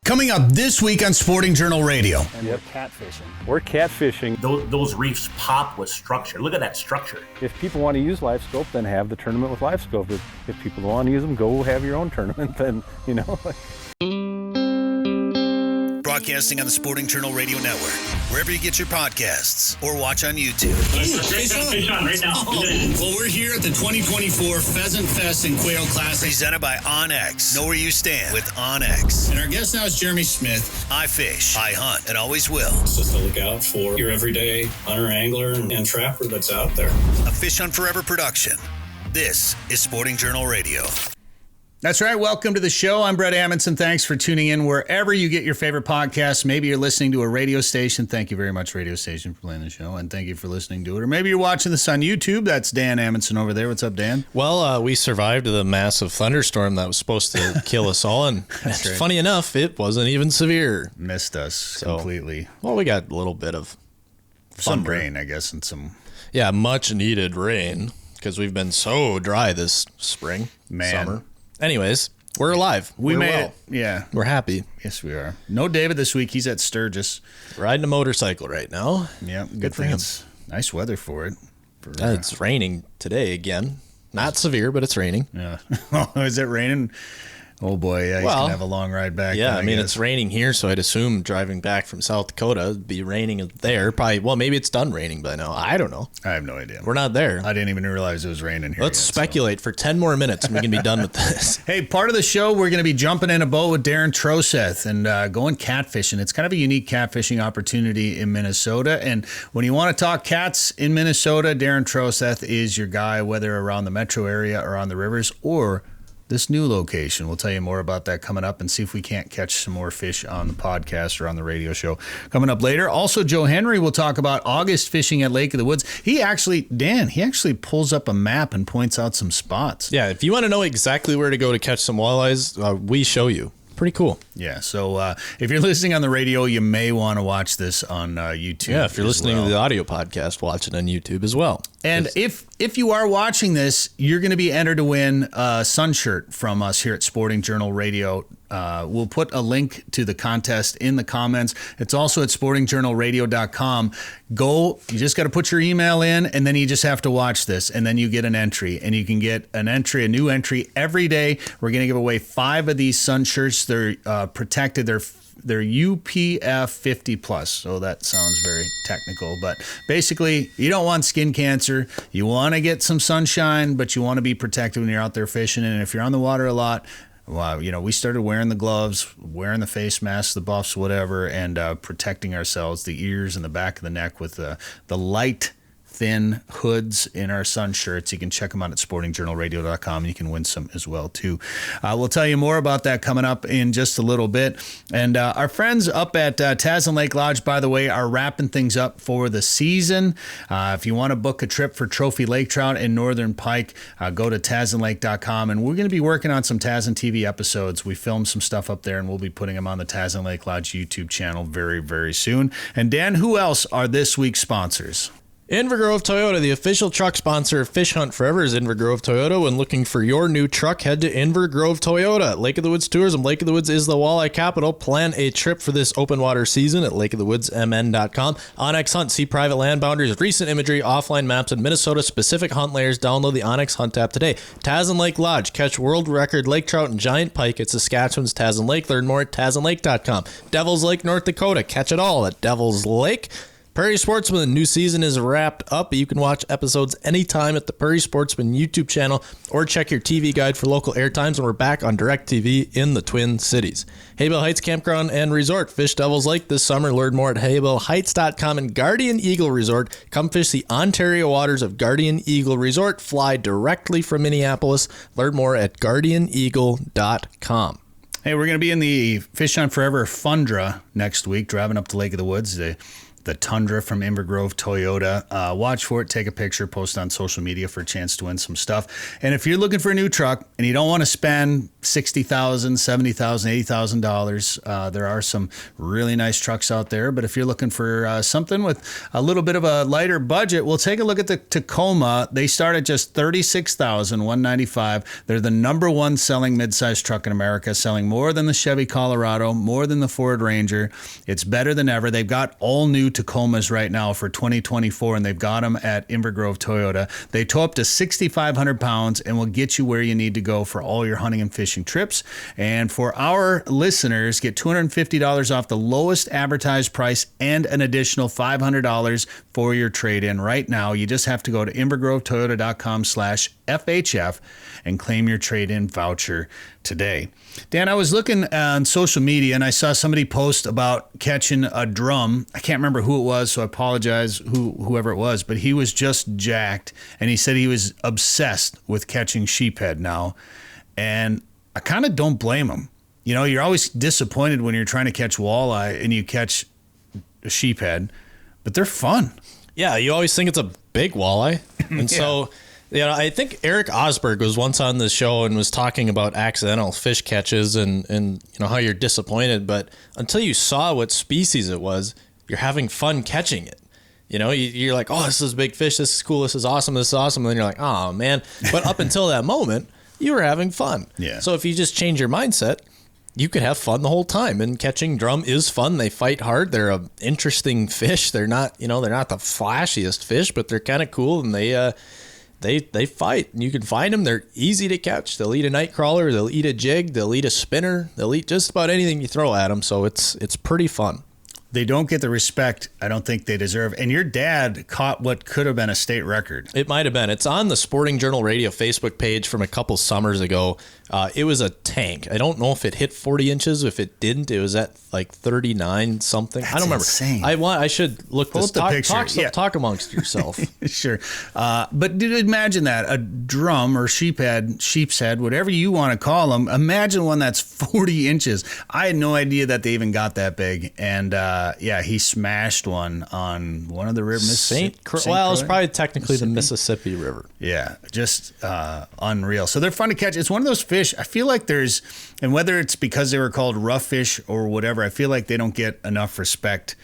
Coming up this week on Sporting Journal Radio. And we're catfishing. We're catfishing. Those reefs pop with structure. Look at that structure. If people want to use Livescope, then have the tournament with Livescope. If people don't want to use them, go have your own tournament. Then, Broadcasting on the Sporting Journal Radio Network, wherever you get your podcasts, or watch on YouTube. Fish on right now. Well, we're here at the 2024 Pheasant Fest and Quail Classic, presented by OnX. Know where you stand with OnX. And our guest now is Jeremy Smith. I fish, I hunt, and always will. It's just to look out for your everyday hunter, angler, and trapper that's out there. A Fish Hunt Forever production. This is Sporting Journal Radio. That's right. Welcome to the show. I'm Bret Amundsen. Thanks for tuning in wherever you get your favorite podcasts. Maybe you're listening to a radio station. Thank you very much, radio station, for playing the show, and thank you for listening to it. Or maybe you're watching this on YouTube. That's Dan Amundsen over there. What's up, Dan? Well, we survived the massive thunderstorm that was supposed to kill us all, and right. Funny enough, it wasn't even severe. Missed us completely. Well, we got a little bit of some rain, I guess, and some... Yeah, much needed rain, because we've been so dry this spring, summer. Anyways, we're alive. We're made it. Yeah. We're happy. Yes, we are. No David this week. He's at Sturgis. Riding a motorcycle right now. Yeah, good for him. It's nice weather for it. It's raining today again. Not severe, but it's raining. Yeah. Is it raining? Oh, boy. Yeah, he's going to have a long ride back. Yeah, then, I mean, it's raining here, so I'd assume driving back from South Dakota, it'd be raining there. Probably, well, maybe it's done raining by now. I don't know. I have no idea. We're not there. I didn't even realize it was raining here. Let's speculate for 10 more minutes, and we can be done with this. Hey, part of the show, we're going to be jumping in a boat with Darren Troseth and going catfishing. It's kind of a unique catfishing opportunity in Minnesota. And when you want to talk cats in Minnesota, Darren Troseth is your guy, whether around the metro area or on the rivers or this new location. We'll tell you more about that coming up and see if we can't catch some more fish on the podcast or on the radio show coming up later. Also, Joe Henry will talk about August fishing at Lake of the Woods. He actually pulls up a map and points out some spots. Yeah, if you want to know exactly where to go to catch some walleyes, we show you. Pretty cool. Yeah, so if you're listening on the radio, you may want to watch this on YouTube. Yeah, if you're listening to the audio podcast, watch it on YouTube as well. And if you are watching this, you're going to be entered to win a sun shirt from us here at Sporting Journal Radio. We'll put a link to the contest in the comments. It's also at sportingjournalradio.com. You just got to put your email in, and then you just have to watch this, and then you get an entry. And you can get a new entry every day. We're going to give away 5 of these sun shirts. They're protected. They're UPF 50 plus, so that sounds very technical. But basically, you don't want skin cancer. You want to get some sunshine, but you want to be protected when you're out there fishing. And if you're on the water a lot, wow, we started wearing the gloves, wearing the face masks, the buffs, whatever, and protecting ourselves, the ears and the back of the neck with the light, thin hoods in our sun shirts. You can check them out at sportingjournalradio.com. You can win some as well, too. We'll tell you more about that coming up in just a little bit. And our friends up at Tazen Lake Lodge, by the way, are wrapping things up for the season. If you want to book a trip for trophy lake trout and northern pike, go to tazenlake.com. And we're going to be working on some Tazen TV episodes. We filmed some stuff up there, and we'll be putting them on the Tazen Lake Lodge YouTube channel very, very soon. And Dan, who else are this week's sponsors? Invergrove Toyota, the official truck sponsor of Fish Hunt Forever, is Invergrove Toyota. When looking for your new truck, head to Invergrove Toyota. Lake of the Woods Tourism. Lake of the Woods is the walleye capital. Plan a trip for this open water season at lakeofthewoodsmn.com. OnX Hunt. See private land boundaries, recent imagery, offline maps, and Minnesota-specific hunt layers. Download the OnX Hunt app today. Tazen Lake Lodge. Catch world record lake trout and giant pike at Saskatchewan's Tazen Lake. Learn more at tazenlake.com. Devil's Lake, North Dakota. Catch it all at Devil's Lake. Prairie Sportsman, new season is wrapped up. You can watch episodes anytime at the Prairie Sportsman YouTube channel or check your TV guide for local air times, and we're back on DirecTV in the Twin Cities. Haybell Heights Campground and Resort. Fish Devil's Lake this summer. Learn more at haybellheights.com. And Guardian Eagle Resort. Come fish the Ontario waters of Guardian Eagle Resort. Fly directly from Minneapolis. Learn more at guardianeagle.com. Hey, we're going to be in the Fish Hunt Forever Fundra next week, driving up to Lake of the Woods. The the Tundra from Inver Grove Toyota. Watch for it, take a picture, post on social media for a chance to win some stuff. And if you're looking for a new truck and you don't want to spend $60,000, $70,000, $80,000, there are some really nice trucks out there. But if you're looking for something with a little bit of a lighter budget, we'll take a look at the Tacoma. They start at just $36,195. They're the number one selling midsize truck in America, selling more than the Chevy Colorado, more than the Ford Ranger. It's better than ever. They've got all new Tacomas right now for 2024, and they've got them at Inver Grove Toyota. They tow up to 6,500 pounds and will get you where you need to go for all your hunting and fishing trips. And for our listeners, get $250 off the lowest advertised price and an additional $500 for your trade-in right now. You just have to go to invergrovetoyota.com/FHF and claim your trade-in voucher today. Dan, I was looking on social media and I saw somebody post about catching a drum. I can't remember who it was, so I apologize whoever it was, but he was just jacked and he said he was obsessed with catching sheephead now. And I kind of don't blame him. You know, you're always disappointed when you're trying to catch walleye and you catch a sheephead, but they're fun. Yeah, you always think it's a big walleye. And so, you know, I think Eric Osberg was once on the show and was talking about accidental fish catches and you know how you're disappointed, but until you saw what species it was, you're having fun catching it. You know, you're like, oh, this is a big fish, this is cool, this is awesome, and then you're like, oh man. But up until that moment, you were having fun. Yeah. So if you just change your mindset, you could have fun the whole time. And catching drum is fun. They fight hard. They're an interesting fish. They're not, you know, they're not the flashiest fish, but they're kind of cool, and they fight. And you can find them. They're easy to catch. They'll eat a night crawler. They'll eat a jig. They'll eat a spinner. They'll eat just about anything you throw at them. So it's pretty fun. They don't get the respect I don't think they deserve. And your dad caught what could have been a state record. It might have been. It's on the Sporting Journal Radio Facebook page from a couple summers ago. It was a tank. I don't know if it hit 40 inches. If it didn't, it was at like 39 something. That's I don't remember. Insane. I should look Pull this. up the picture. Talk amongst yourself. Sure. But dude, imagine that. A drum or sheep's head, whatever you want to call them. Imagine one that's 40 inches. I had no idea that they even got that big. And yeah, he smashed one on one of the rivers. Well, it's probably technically the Mississippi River. Yeah, just unreal. So they're fun to catch. It's one of those fish. I feel like there's, and whether it's because they were called rough fish or whatever, I feel like they don't get enough respect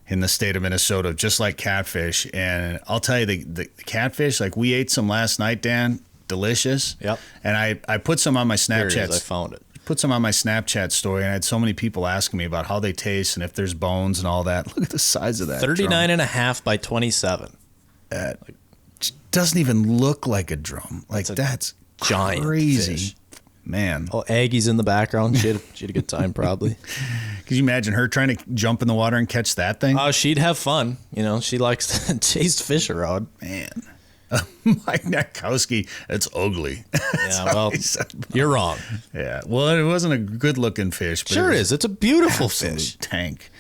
in the state of Minnesota, just like catfish. And I'll tell you, the catfish, like we ate some last night, Dan, delicious. Yep. And I put some on my Snapchat. There it is, I found it. Put some on my Snapchat story, and I had so many people asking me about how they taste and if there's bones and all that. Look at the size of that. 39 and a half by 27. Doesn't even look like a drum. Like that's giant crazy. Fish. Man. Oh, Aggie's in the background. She had a good time, probably. Could you imagine her trying to jump in the water and catch that thing? Oh, she'd have fun. You know, she likes to chase fish around. Man. Mike Nakowski, it's ugly. Yeah, well, you're wrong. Yeah. Well, it wasn't a good-looking fish. But sure it is. It's a beautiful fish. Tank.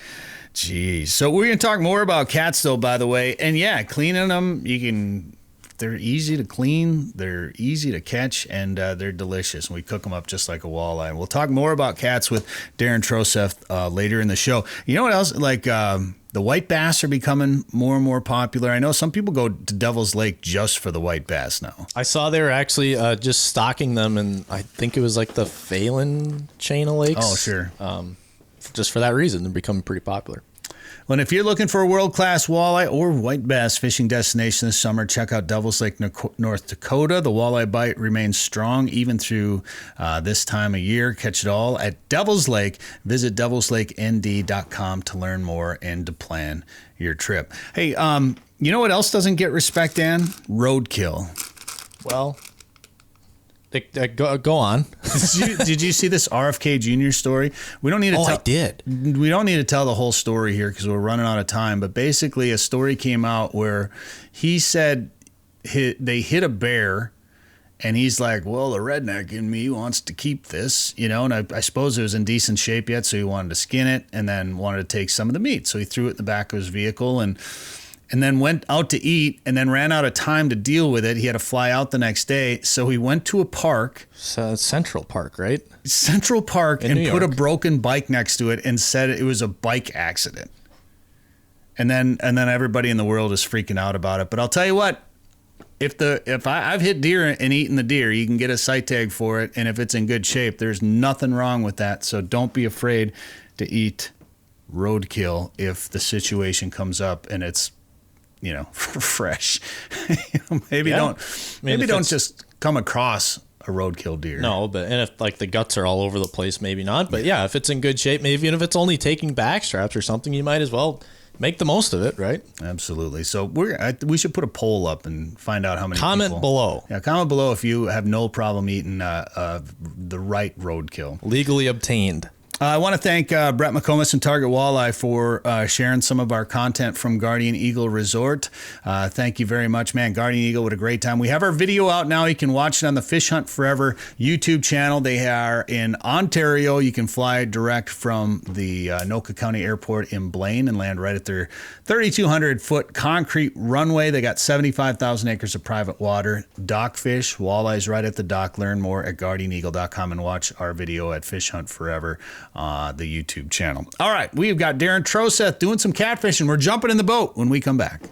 Jeez. So we're going to talk more about cats, though, by the way. And, yeah, cleaning them, they're easy to clean, they're easy to catch, and they're delicious. And we cook them up just like a walleye. And we'll talk more about cats with Darren Troseth later in the show. You know what else? Like the white bass are becoming more and more popular. I know some people go to Devil's Lake just for the white bass now. I saw they were actually just stocking them, and I think it was like the Phelan chain of lakes. Oh, sure. Just for that reason, they're becoming pretty popular. Well, and if you're looking for a world-class walleye or white bass fishing destination this summer, check out Devil's Lake, North Dakota. The walleye bite remains strong even through this time of year. Catch it all at Devil's Lake. Visit devilslakend.com to learn more and to plan your trip. Hey, you know what else doesn't get respect, Dan? Roadkill. Well, go on. Did you see this RFK Jr. story? We don't need to. I did. We don't need to tell the whole story here because we're running out of time. But basically, a story came out where he said they hit a bear, and he's like, "Well, the redneck in me wants to keep this, you know." And I suppose it was in decent shape yet, so he wanted to skin it, and then wanted to take some of the meat. So he threw it in the back of his vehicle and then went out to eat and then ran out of time to deal with it. He had to fly out the next day. So he went to a park. Central Park, right? Central Park, in and New put a York. broken bike next to it and said it was a bike accident. And then everybody in the world is freaking out about it. But I'll tell you what, I've hit deer and eaten the deer, you can get a sight tag for it, and if it's in good shape, there's nothing wrong with that. So don't be afraid to eat roadkill if the situation comes up and it's, fresh. Maybe don't just come across a roadkill deer. No, and if like the guts are all over the place, maybe not. But yeah, if it's in good shape, maybe even if it's only taking back straps or something, you might as well make the most of it, right? Absolutely. So we should put a poll up and find out how many comment below. Yeah, comment below if you have no problem eating the right roadkill. Legally obtained. I want to thank Brett McComas and Target Walleye for sharing some of our content from Guardian Eagle Resort. Thank you very much, man. Guardian Eagle, what a great time. We have our video out now. You can watch it on the Fish Hunt Forever YouTube channel. They are in Ontario. You can fly direct from the Anoka County Airport in Blaine and land right at their 3,200-foot concrete runway. They got 75,000 acres of private water, dock fish, walleyes right at the dock. Learn more at guardianeagle.com and watch our video at Fish Hunt Forever. The YouTube channel. All right, we've got Darren Troseth doing some catfishing. We're jumping in the boat when we come back.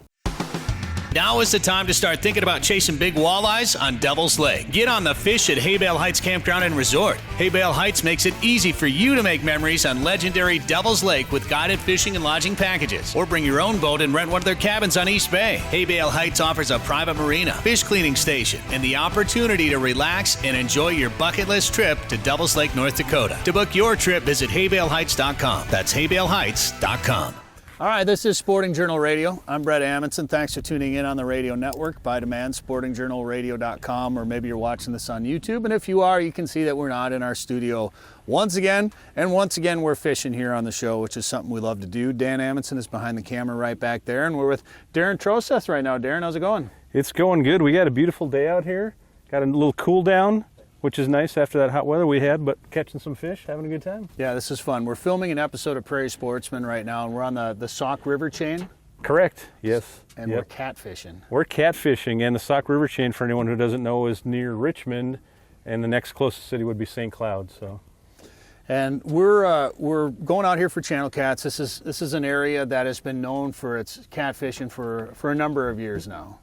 Now is the time to start thinking about chasing big walleyes on Devil's Lake. Get on the fish at Haybale Heights Campground and Resort. Haybale Heights makes it easy for you to make memories on legendary Devil's Lake with guided fishing and lodging packages. Or bring your own boat and rent one of their cabins on East Bay. Haybale Heights offers a private marina, fish cleaning station, and the opportunity to relax and enjoy your bucket list trip to Devil's Lake, North Dakota. To book your trip, visit haybaleheights.com. That's haybaleheights.com. All right, this is Sporting Journal Radio. I'm Bret Amundsen. Thanks for tuning in on the radio network by demand, sportingjournalradio.com, or maybe you're watching this on YouTube. And if you are, you can see that we're not in our studio once again. And once again, we're fishing here on the show, which is something we love to do. Dan Amundsen is behind the camera right back there, and we're with Darren Troseth right now. Darren, how's it going? It's going good. We got a beautiful day out here. Got a little cool down, which is nice after that hot weather we had, but catching some fish, having a good time. Yeah, this is fun. We're filming an episode of Prairie Sportsman right now, and we're on the Sauk River chain. Correct, yes. And we're catfishing. We're catfishing, and the Sauk River chain, for anyone who doesn't know, is near Richmond, and the next closest city would be St. Cloud. So. And we're going out here for channel cats. This is an area that has been known for its catfishing for a number of years now.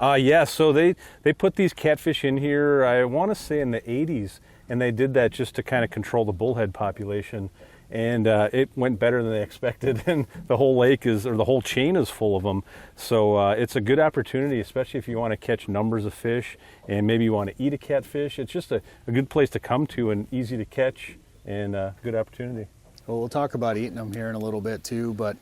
Yeah, so they put these catfish in here, I want to say in the 80s, and they did that just to kind of control the bullhead population, and it went better than they expected, and the whole lake the whole chain is full of them. So it's a good opportunity, especially if you want to catch numbers of fish, and maybe you want to eat a catfish. It's just a good place to come to and easy to catch, and a good opportunity. Well, we'll talk about eating them here in a little bit too, but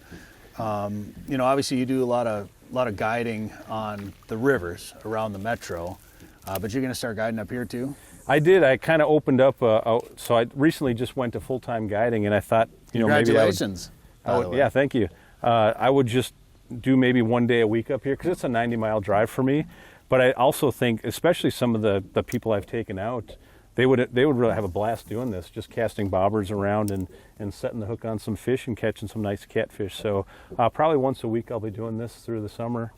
obviously you do a lot of guiding on the rivers around the metro, but you're going to start guiding up here too? I did. I kind of opened up, so I recently just went to full-time guiding, and I thought, Congratulations, maybe yeah, thank you. I would just do maybe one day a week up here, because it's a 90-mile drive for me, but I also think, especially some of the people I've taken out, they would really have a blast doing this, just casting bobbers around and setting the hook on some fish and catching some nice catfish. So probably once a week I'll be doing this through the summer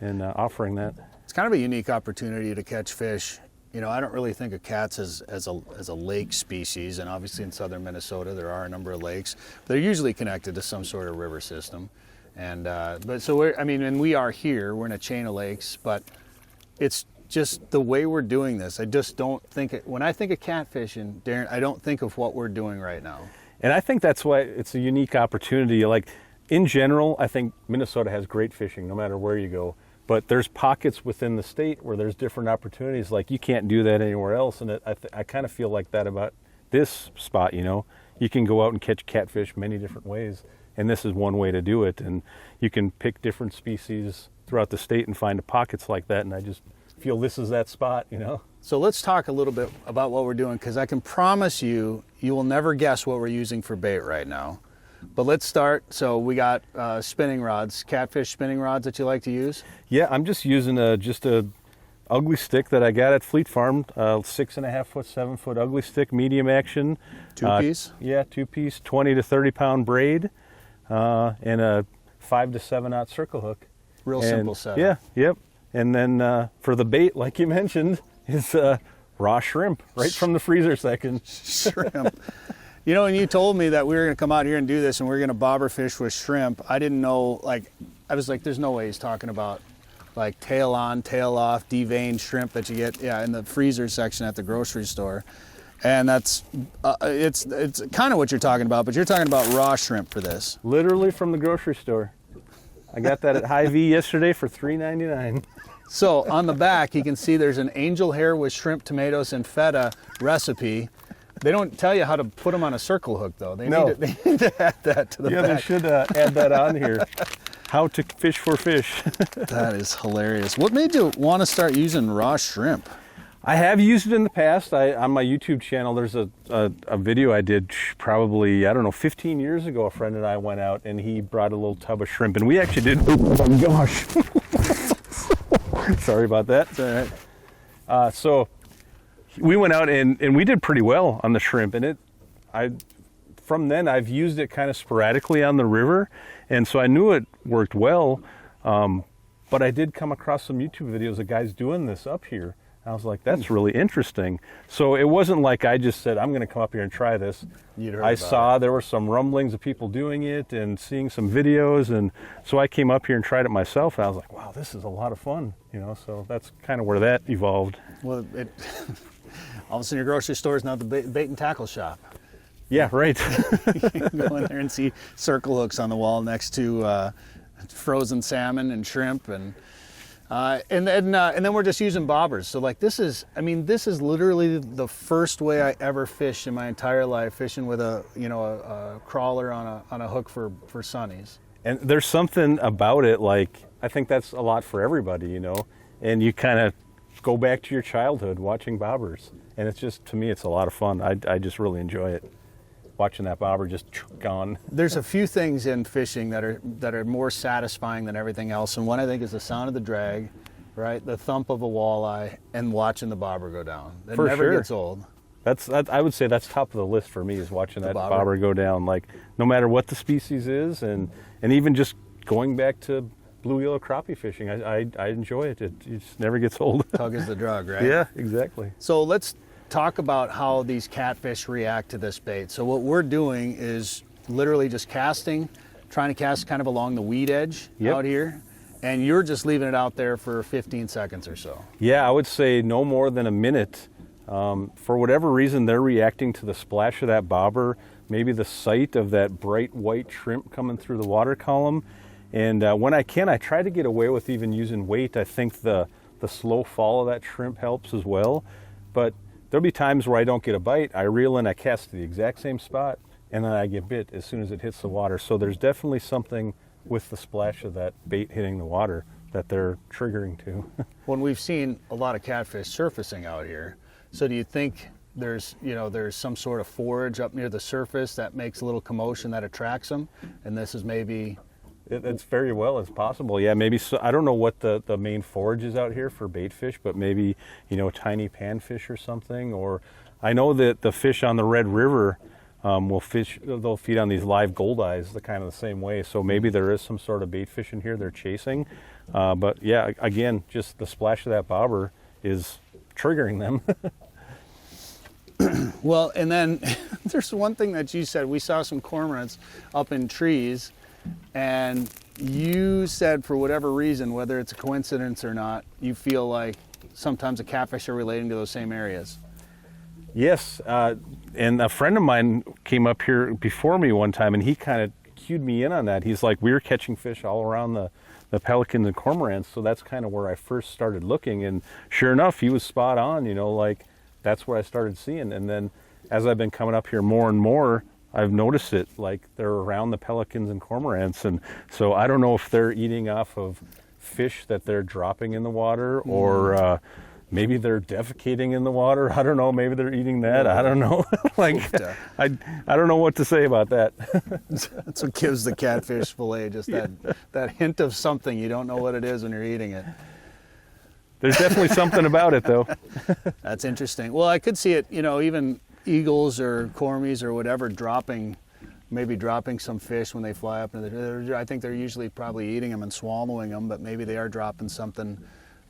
and offering that. It's kind of a unique opportunity to catch fish. I don't really think of cats as a lake species, and obviously in southern Minnesota there are a number of lakes. They're usually connected to some sort of river system, and and we are here. We're in a chain of lakes, but it's just the way we're doing this. I just don't think when I think of catfishing, Darren, I don't think of what we're doing right now. And I think that's why it's a unique opportunity. Like, in general, I think Minnesota has great fishing no matter where you go. But there's pockets within the state where there's different opportunities. Like, you can't do that anywhere else. And I kind of feel like that about this spot, You can go out and catch catfish many different ways. And this is one way to do it. And you can pick different species throughout the state and find pockets like that. And I just feel this is that spot, So let's talk a little bit about what we're doing, because I can promise you will never guess what we're using for bait right now. But let's start. So we got spinning rods, catfish spinning rods that you like to use? Yeah, I'm just using just a ugly stick that I got at Fleet Farm, 6.5 foot, 7 foot ugly stick, medium action. Two-piece? Yeah, two-piece, 20 to 30 pound braid, and a 5 to 7/0 circle hook. Real simple setup. Yeah, yep. And then for the bait, like you mentioned, is raw shrimp right from the freezer section. Shrimp. You know, when you told me that we were going to come out here and do this and we were going to bobber fish with shrimp, I didn't know, like, I was like, there's no way he's talking about like tail on, tail off, deveined shrimp that you get, in the freezer section at the grocery store. And that's, it's kind of what you're talking about, but you're talking about raw shrimp for this. Literally from the grocery store. I got that at Hy-Vee yesterday for $3.99. So on the back, you can see there's an angel hair with shrimp, tomatoes, and feta recipe. They don't tell you how to put them on a circle hook, though. They need to add that to the back. Yeah, they should add that on here. How to fish for fish. That is hilarious. What made you want to start using raw shrimp? I have used it in the past. On my YouTube channel, there's a video I did probably, I don't know, 15 years ago. A friend and I went out and he brought a little tub of shrimp and we actually did, oh my gosh. Sorry about that. It's all right. So we went out and we did pretty well on the shrimp, and from then I've used it kind of sporadically on the river, and so I knew it worked well, but I did come across some YouTube videos of guys doing this up here. I was like, that's really interesting. So it wasn't like I just said, I'm going to come up here and try this. I saw there were some rumblings of people doing it and seeing some videos, and so I came up here and tried it myself, and I was like, wow, this is a lot of fun, you know, so that's kind of where that evolved. Well, all of a sudden your grocery store is now the bait and tackle shop. Yeah, right. You can go in there and see circle hooks on the wall next to frozen salmon and shrimp, and then we're just using bobbers. So like this is literally the first way I ever fished in my entire life, fishing with a crawler on a hook for sunnies. And there's something about it, like I think that's a lot for everybody, you know. And you kind of go back to your childhood watching bobbers, and it's just, to me, it's a lot of fun. I just really enjoy it. Watching that bobber just gone. There's a few things in fishing that are more satisfying than everything else, and one I think is the sound of the drag, right? The thump of a walleye, and watching the bobber go down. It never gets old. I would say that's top of the list for me, is watching that bobber go down. Like, no matter what the species is, and even just going back to bluegill or crappie fishing, I enjoy it. It just never gets old. Tug is the drug, right? Yeah, exactly. So let's talk about how these catfish react to this bait. So what we're doing is literally just casting, trying to cast kind of along the weed edge out here, and you're just leaving it out there for 15 seconds or so. Yeah, I would say no more than a minute. For whatever reason, they're reacting to the splash of that bobber, maybe the sight of that bright white shrimp coming through the water column. And when I can, I try to get away with even using weight. I think the slow fall of that shrimp helps as well. But there'll be times where I don't get a bite. I reel in, I cast to the exact same spot, and then I get bit as soon as it hits the water. So there's definitely something with the splash of that bait hitting the water that they're triggering to. When we've seen a lot of catfish surfacing out here, so do you think there's some sort of forage up near the surface that makes a little commotion that attracts them, and this is maybe... It's very well as possible. Yeah, maybe. So, I don't know what the main forage is out here for bait fish, but maybe, tiny panfish or something. Or I know that the fish on the Red River they'll feed on these live goldeyes the kind of the same way. So maybe there is some sort of bait fish in here they're chasing. But yeah, again, just the splash of that bobber is triggering them. Well, and then there's one thing that you said. We saw some cormorants up in trees, and you said for whatever reason, whether it's a coincidence or not, you feel like sometimes the catfish are relating to those same areas. Yes, and a friend of mine came up here before me one time, and he kind of cued me in on that. He's like, we were catching fish all around the pelicans and cormorants, so that's kind of where I first started looking. And sure enough, he was spot on, like that's where I started seeing. And then as I've been coming up here more and more, I've noticed it, like they're around the pelicans and cormorants. And so I don't know if they're eating off of fish that they're dropping in the water, or maybe they're defecating in the water. I don't know. Maybe they're eating that. I don't know. I don't know what to say about that. That's what gives the catfish fillet just that hint of something. You don't know what it is when you're eating it. There's definitely something about it, though. That's interesting. Well, I could see it, even eagles or cormies or whatever dropping some fish when they fly up. I think they're usually probably eating them and swallowing them, but maybe they are dropping something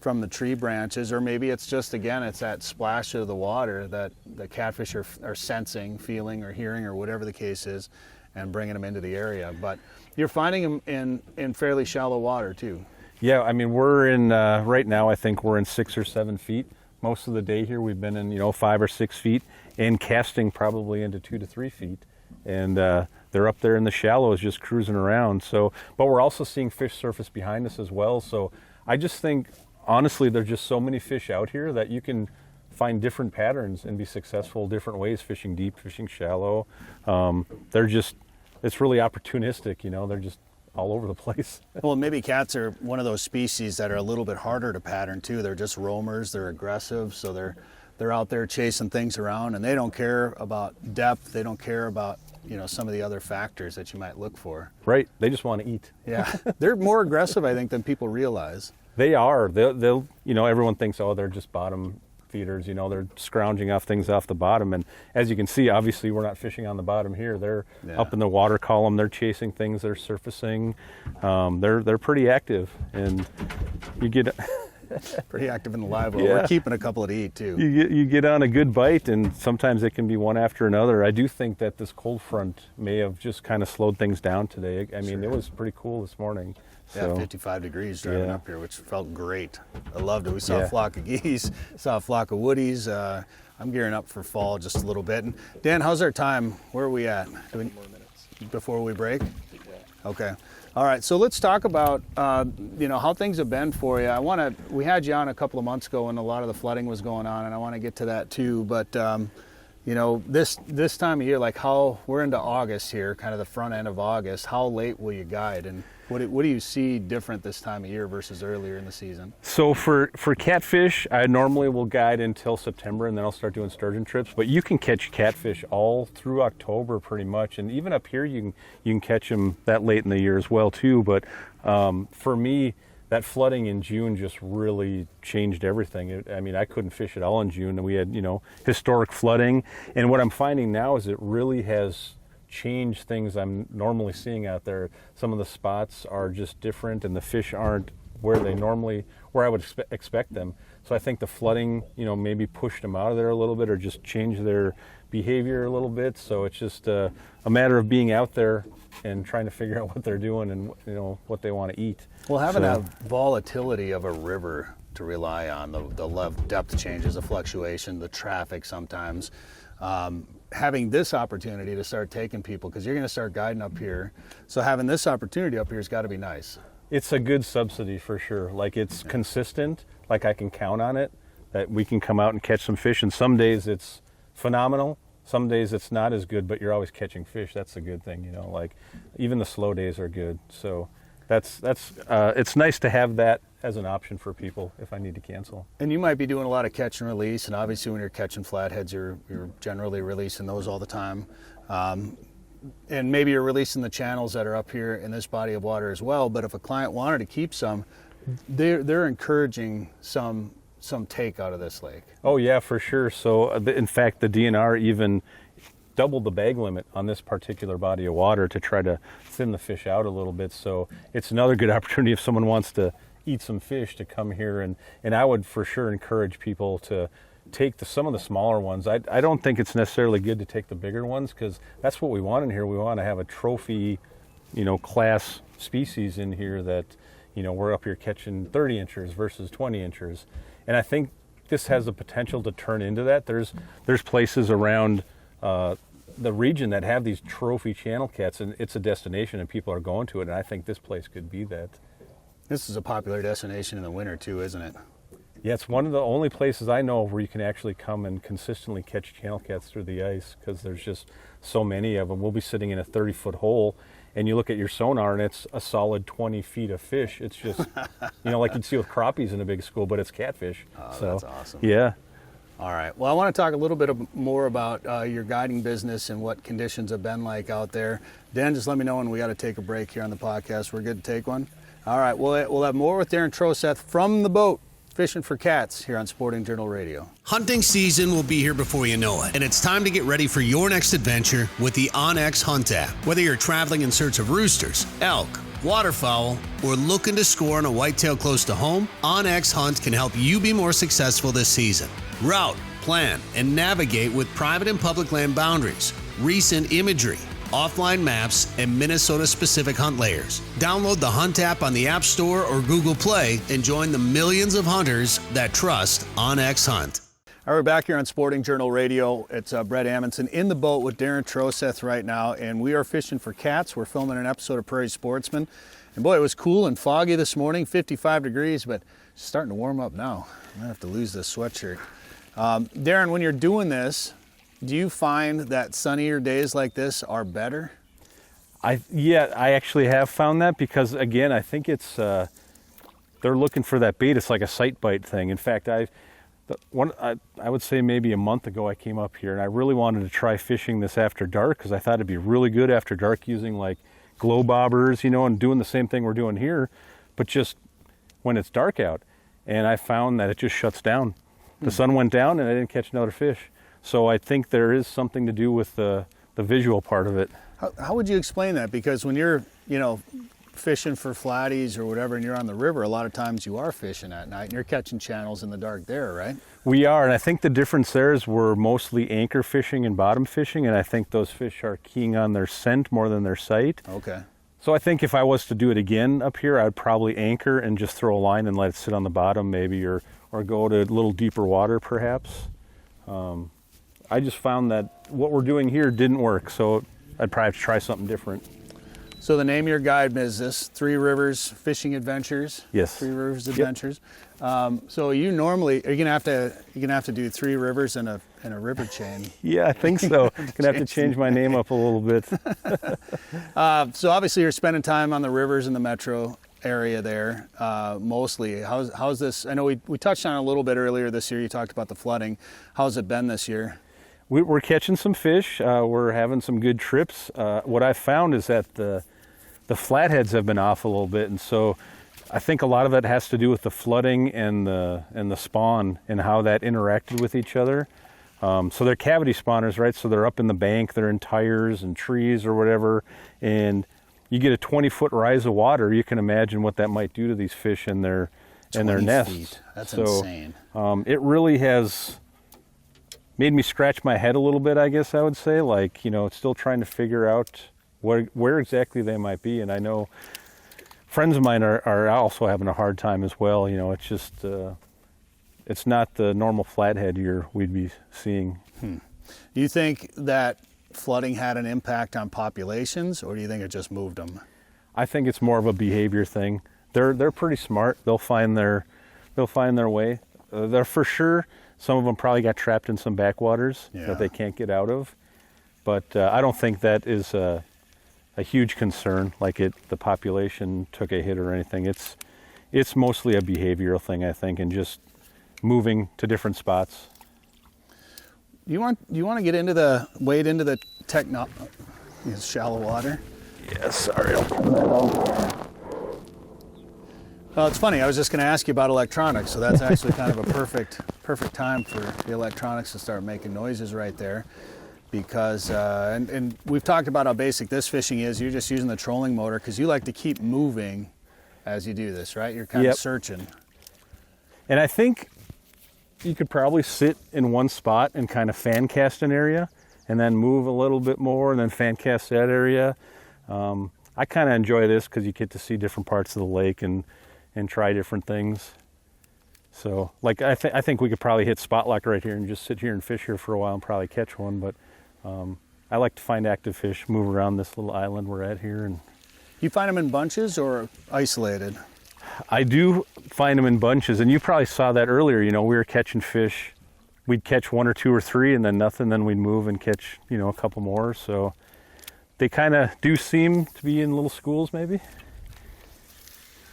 from the tree branches, or maybe it's just, again, it's that splash of the water that the catfish are sensing, feeling, or hearing, or whatever the case is, and bringing them into the area. But you're finding them in fairly shallow water too. Yeah, I mean, we're in, right now, I think we're in 6 or 7 feet. Most of the day here, we've been in, 5 or 6 feet, and casting probably into 2 to 3 feet. And they're up there in the shallows just cruising around. So, but we're also seeing fish surface behind us as well. So I just think, honestly, there's just so many fish out here that you can find different patterns and be successful different ways, fishing deep, fishing shallow. It's really opportunistic, they're just all over the place. Well, maybe cats are one of those species that are a little bit harder to pattern too. They're just roamers, they're aggressive, so they're out there chasing things around, and they don't care about depth, they don't care about some of the other factors that you might look for. Right, they just want to eat. Yeah, they're more aggressive, I think, than people realize. They are. They'll everyone thinks, oh, they're just bottom feeders, they're scrounging off things off the bottom. And as you can see, obviously we're not fishing on the bottom here. They're up in the water column, they're chasing things, they're surfacing. They're pretty active, and you get pretty active in the live well. We're keeping a couple to eat too. You get on a good bite, and sometimes it can be one after another. I do think that this cold front may have just kind of slowed things down today. I mean, It was pretty cool this morning. Yeah, 55 degrees driving up here, which felt great. I loved it. We saw a flock of geese, saw a flock of woodies. I'm gearing up for fall just a little bit. And Dan, how's our time? Where are we at? 10 more minutes. Before we break? Yeah. Okay. All right, so let's talk about how things have been for you. We had you on a couple of months ago when a lot of the flooding was going on, and I want to get to that too. But this time of year, like we're into August here, kind of the front end of August. How late will you guide, and what do you see different this time of year versus earlier in the season? So for catfish, I normally will guide until September, and then I'll start doing sturgeon trips. But you can catch catfish all through October pretty much, and even up here you can catch them that late in the year as well too. But for me, that flooding in June just really changed everything. I couldn't fish at all in June, and we had historic flooding. And what I'm finding now is it really has change things I'm normally seeing out there. Some of the spots are just different, and the fish aren't where I would expect them. So I think the flooding, maybe pushed them out of there a little bit, or just changed their behavior a little bit. So it's just a matter of being out there and trying to figure out what they're doing and what they want to eat. Well, having that volatility of a river to rely on, the depth changes, the fluctuation, the traffic sometimes. Having this opportunity to start taking people, because you're going to start guiding up here, so having this opportunity up here has got to be nice. It's a good subsidy for sure. Like, it's consistent, like I can count on it, that we can come out and catch some fish, and some days it's phenomenal, some days it's not as good, but you're always catching fish. That's the good thing, like even the slow days are good. So that's it's nice to have that as an option for people if I need to cancel. And you might be doing a lot of catch and release, and obviously when you're catching flatheads, you're generally releasing those all the time. And maybe you're releasing the channels that are up here in this body of water as well. But if a client wanted to keep some, they're encouraging some take out of this lake. Oh yeah, for sure. So in fact, the DNR even doubled the bag limit on this particular body of water to try to thin the fish out a little bit. So it's another good opportunity if someone wants to eat some fish to come here, and I would for sure encourage people to take some of the smaller ones. I don't think it's necessarily good to take the bigger ones, because that's what we want in here. We want to have a trophy, class species in here that, we're up here catching 30 inches versus 20 inches. And I think this has the potential to turn into that. There's places around the region that have these trophy channel cats, and it's a destination and people are going to it, and I think this place could be that. This is a popular destination in the winter too, isn't it? Yeah, it's one of the only places I know where you can actually come and consistently catch channel cats through the ice, because there's just so many of them. We'll be sitting in a 30-foot hole, and you look at your sonar, and it's a solid 20 feet of fish. It's just, like you'd see with crappies in a big school, but it's catfish. Oh, so, that's awesome. Yeah. All right. Well, I want to talk a little bit more about your guiding business and what conditions have been like out there. Dan, just let me know when we got to take a break here on the podcast. We're good to take one? All right. We'll have more with Darren Troseth from the boat Fishing for Cats here on Sporting Journal Radio. Hunting season will be here before you know it, and it's time to get ready for your next adventure with the OnX Hunt app. Whether you're traveling in search of roosters, elk, waterfowl, or looking to score on a whitetail close to home, OnX Hunt can help you be more successful this season. Route, plan, and navigate with private and public land boundaries, recent imagery, offline maps, and Minnesota-specific hunt layers. Download the Hunt app on the App Store or Google Play and join the millions of hunters that trust OnX Hunt. All right, we're back here on Sporting Journal Radio. It's Brett Amundsen in the boat with Darren Troseth right now, and we are fishing for cats. We're filming an episode of Prairie Sportsman. And boy, it was cool and foggy this morning, 55 degrees, but it's starting to warm up now. I might have to lose this sweatshirt. Darren, when you're doing this, do you find that sunnier days like this are better? I actually have found that because, again, I think it's they're looking for that bait. It's like a sight bite thing. In fact, I would say maybe a month ago I came up here and I really wanted to try fishing this after dark because I thought it'd be really good after dark using like glow bobbers, and doing the same thing we're doing here, but just when it's dark out. And I found that it just shuts down. The sun went down and I didn't catch another fish. So I think there is something to do with the visual part of it. How would you explain that? Because when you're, fishing for flatties or whatever and you're on the river, a lot of times you are fishing at night and you're catching channels in the dark there, right? We are, and I think the difference there is we're mostly anchor fishing and bottom fishing, and I think those fish are keying on their scent more than their sight. Okay. So I think if I was to do it again up here, I'd probably anchor and just throw a line and let it sit on the bottom maybe, or go to a little deeper water perhaps. I just found that what we're doing here didn't work, so I'd probably have to try something different. So the name of your guide business, Three Rivers Fishing Adventures. Yes. Three Rivers Adventures. Yep. So you normally are you gonna have to do Three Rivers in a river chain. Yeah, I think so. Gonna have to change my name up a little bit. So obviously you're spending time on the rivers in the metro area there, mostly. How's this? I know we touched on it a little bit earlier this year. You talked about the flooding. How's it been this year? We're catching some fish. We're having some good trips. What I've found is that the flatheads have been off a little bit, and so I think a lot of that has to do with the flooding and the spawn and how that interacted with each other. So they're cavity spawners, right? So they're up in the bank, they're in tires and trees or whatever, and you get a 20-foot rise of water. You can imagine what that might do to these fish and their nests. Feet. That's insane. It really has made me scratch my head a little bit, I guess I would say. Like, still trying to figure out where exactly they might be. And I know friends of mine are also having a hard time as well. It's just, it's not the normal flathead we'd be seeing. Do you think that flooding had an impact on populations, or do you think it just moved them? I think it's more of a behavior thing. They're pretty smart. They'll find their way. They're for sure. Some of them probably got trapped in some backwaters that they can't get out of. But I don't think that is a huge concern, like the population took a hit or anything. It's mostly a behavioral thing, I think, and just moving to different spots. Do you want to get into the shallow water? Yeah, sorry. I'll pull that out. Well, it's funny. I was just going to ask you about electronics, so that's actually kind of a perfect time for the electronics to start making noises right there, because and we've talked about how basic this fishing is. You're just using the trolling motor because you like to keep moving as you do this, right? You're kind of searching. And I think you could probably sit in one spot and kind of fan cast an area, and then move a little bit more, and then fan cast that area. I kind of enjoy this because you get to see different parts of the lake and try different things. So, like, I think we could probably hit spot lock right here and just sit here and fish here for a while and probably catch one. But I like to find active fish, move around this little island we're at here. And you find them in bunches or isolated? I do find them in bunches, and you probably saw that earlier. We were catching fish. We'd catch one or two or three and then nothing. Then we'd move and catch, a couple more. So they kind of do seem to be in little schools maybe.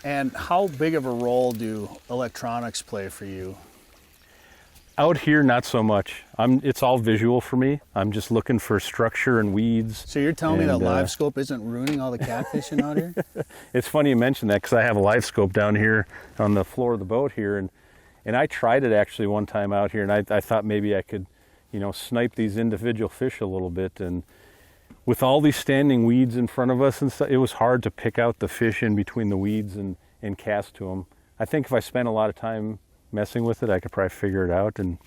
And how big of a role do electronics play for you? Out here, not so much. It's all visual for me. I'm just looking for structure and weeds. So you're telling me that Livescope isn't ruining all the catfishing out here? It's funny you mention that because I have a Livescope down here on the floor of the boat here, and And I tried it actually one time out here, and I thought maybe I could, snipe these individual fish a little bit. And with all these standing weeds in front of us and stuff, it was hard to pick out the fish in between the weeds and cast to them. I think if I spent a lot of time messing with it, I could probably figure it out and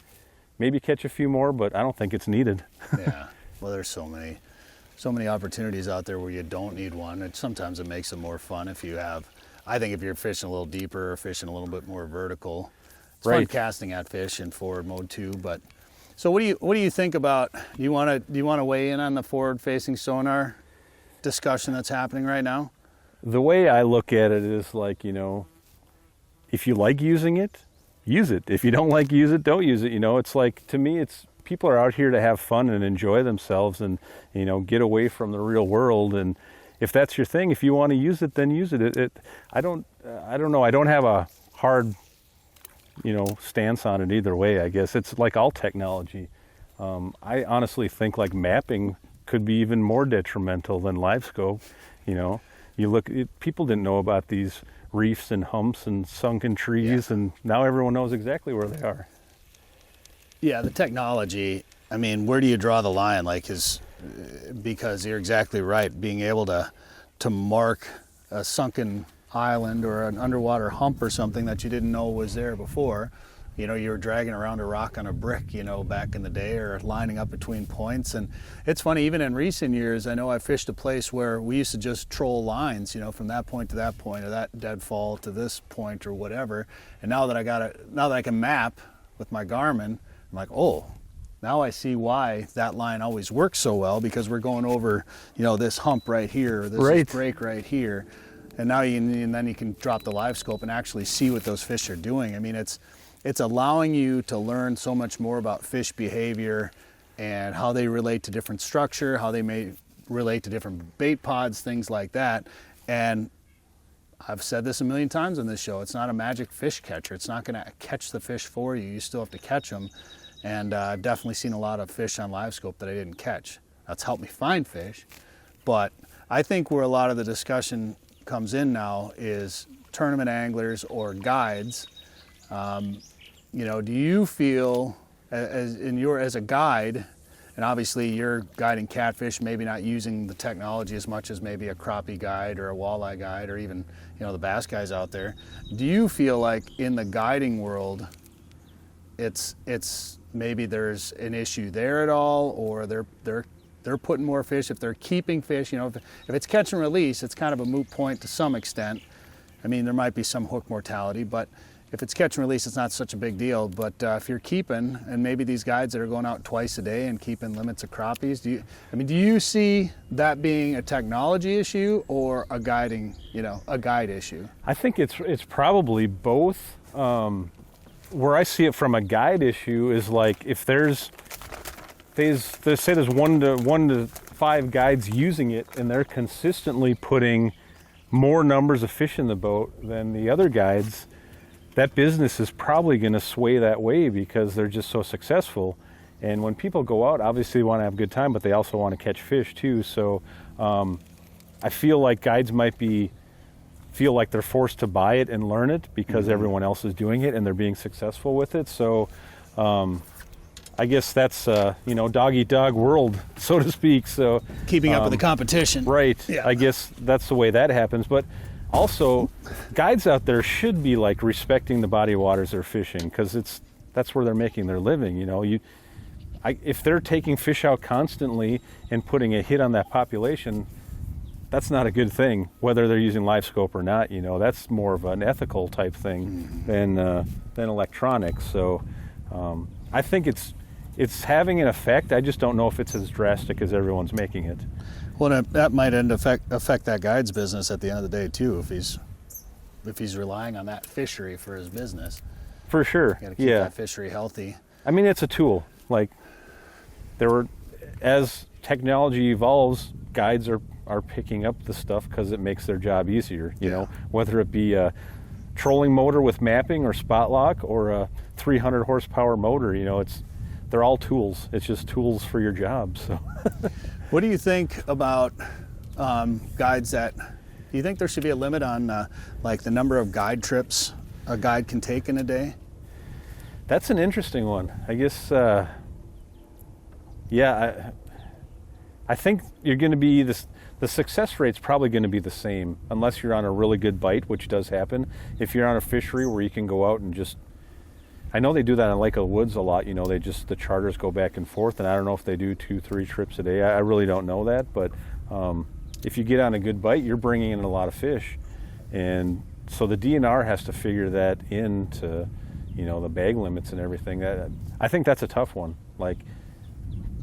maybe catch a few more, but I don't think it's needed. Yeah, well, there's so many opportunities out there where you don't need one. Sometimes it makes it more fun if you have, I think if you're fishing a little deeper or fishing a little bit more vertical, it's fun casting at fish in forward mode too. But so what do you think about, do you want to weigh in on the forward facing sonar discussion that's happening right now? The way I look at it is like, if you like using it, use it. If you don't like use it, don't use it. It's like, to me, it's people are out here to have fun and enjoy themselves and, get away from the real world. And if that's your thing, if you want to use it, then use it. I don't know. I don't have a hard, stance on it either way, I guess. It's like all technology. I honestly think like mapping could be even more detrimental than Livescope. People didn't know about these reefs and humps and sunken trees, and now everyone knows exactly where they are. Yeah, the technology, I mean, where do you draw the line? Because you're exactly right, being able to mark a sunken island or an underwater hump or something that you didn't know was there before. You were dragging around a rock on a brick, back in the day, or lining up between points. And it's funny, even in recent years, I know I fished a place where we used to just troll lines, from that point to that point, or that deadfall to this point, or whatever. And now that I can map with my Garmin, I'm like, oh, now I see why that line always works so well, because we're going over, this hump right here, or this break right here. And now then you can drop the Livescope and actually see what those fish are doing. I mean, it's allowing you to learn so much more about fish behavior and how they relate to different structure, how they may relate to different bait pods, things like that. And I've said this a million times on this show, it's not a magic fish catcher. It's not going to catch the fish for you. You still have to catch them. And I've definitely seen a lot of fish on Livescope that I didn't catch. That's helped me find fish. But I think where a lot of the discussion comes in now is tournament anglers or guides. Do you feel as a guide, and obviously you're guiding catfish, maybe not using the technology as much as maybe a crappie guide or a walleye guide or even the bass guys out there. Do you feel like in the guiding world, it's maybe there's an issue there at all, or they're putting more fish, if they're keeping fish, if it's catch and release, it's kind of a moot point to some extent. I mean, there might be some hook mortality, but if it's catch and release, it's not such a big deal. But if you're keeping, and maybe these guides that are going out twice a day and keeping limits of crappies, do you see that being a technology issue or a guiding, a guide issue? I think it's probably both. Where I see it from a guide issue is like if there's 1 to 5 guides using it, and they're consistently putting more numbers of fish in the boat than the other guides, that business is probably going to sway that way because they're just so successful. And when people go out, obviously they want to have a good time, but they also want to catch fish too. So I feel like guides might feel like they're forced to buy it and learn it because everyone else is doing it and they're being successful with it. So I guess that's dog-eat-dog world, so to speak. So keeping up with the competition. Right. Yeah. I guess that's the way that happens. But also, guides out there should be like respecting the body of waters they're fishing, because that's where they're making their living. If they're taking fish out constantly and putting a hit on that population, that's not a good thing. Whether they're using Livescope or not, that's more of an ethical type thing than electronics. So I think it's having an effect. I just don't know if it's as drastic as everyone's making it. Well, that might affect that guide's business at the end of the day too, if he's relying on that fishery for his business. For sure. You got to keep that fishery healthy. I mean, it's a tool. Like as technology evolves, guides are picking up the stuff because it makes their job easier. You know, whether it be a trolling motor with mapping or spot lock or a 300 horsepower motor. They're all tools. It's just tools for your job. So. What do you think about guides do you think there should be a limit on like the number of guide trips a guide can take in a day? That's an interesting one. I guess, I think you're going to be the success rate's probably going to be the same unless you're on a really good bite, which does happen. If you're on a fishery where you can go out and just, I know they do that on Lake of the Woods a lot. The charters go back and forth, and I don't know if they do 2-3 trips a day. I really don't know that, but if you get on a good bite, you're bringing in a lot of fish, and so the DNR has to figure that into, the bag limits and everything. I think that's a tough one. Like,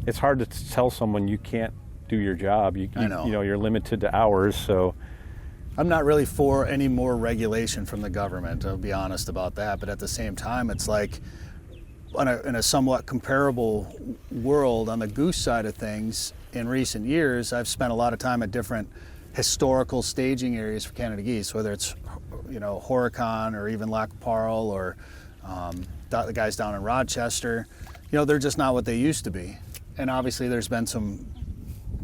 it's hard to tell someone you can't do your job. I know. You're limited to hours, so. I'm not really for any more regulation from the government, I'll be honest about that, but at the same time, it's like in a somewhat comparable world on the goose side of things, in recent years, I've spent a lot of time at different historical staging areas for Canada geese, whether it's, Horicon or even Lac Parle or the guys down in Rochester. They're just not what they used to be. And obviously there's been some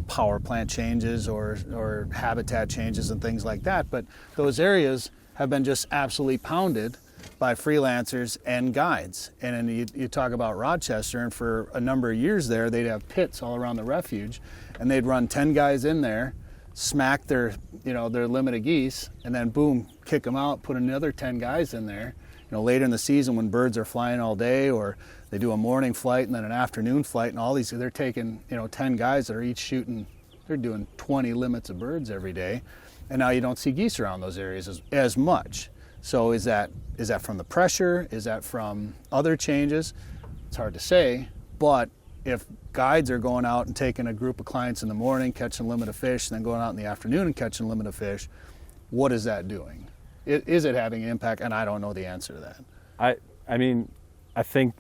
power plant changes or habitat changes and things like that, but those areas have been just absolutely pounded by freelancers and guides. And then you talk about Rochester, and for a number of years there, they'd have pits all around the refuge, and they'd run 10 guys in there, smack their limit of geese, and then boom, kick them out, put another 10 guys in there. Later in the season when birds are flying all day, or they do a morning flight and then an afternoon flight, and all these, they're taking 10 guys that are each shooting, they're doing 20 limits of birds every day, and now you don't see geese around those areas as much. So is that from the pressure? Is that from other changes? It's hard to say, but if guides are going out and taking a group of clients in the morning, catching a limit of fish, and then going out in the afternoon and catching a limit of fish, what is that doing? Is it having an impact? And I don't know the answer to that. I think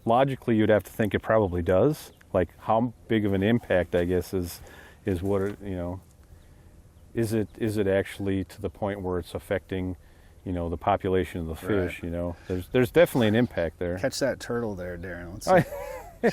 logically you'd have to think it probably does. Like, how big of an impact, I guess, is what it, is it actually to the point where it's affecting, the population of the fish? Right. There's definitely an impact there. Catch that turtle there, Darren. Let's see. All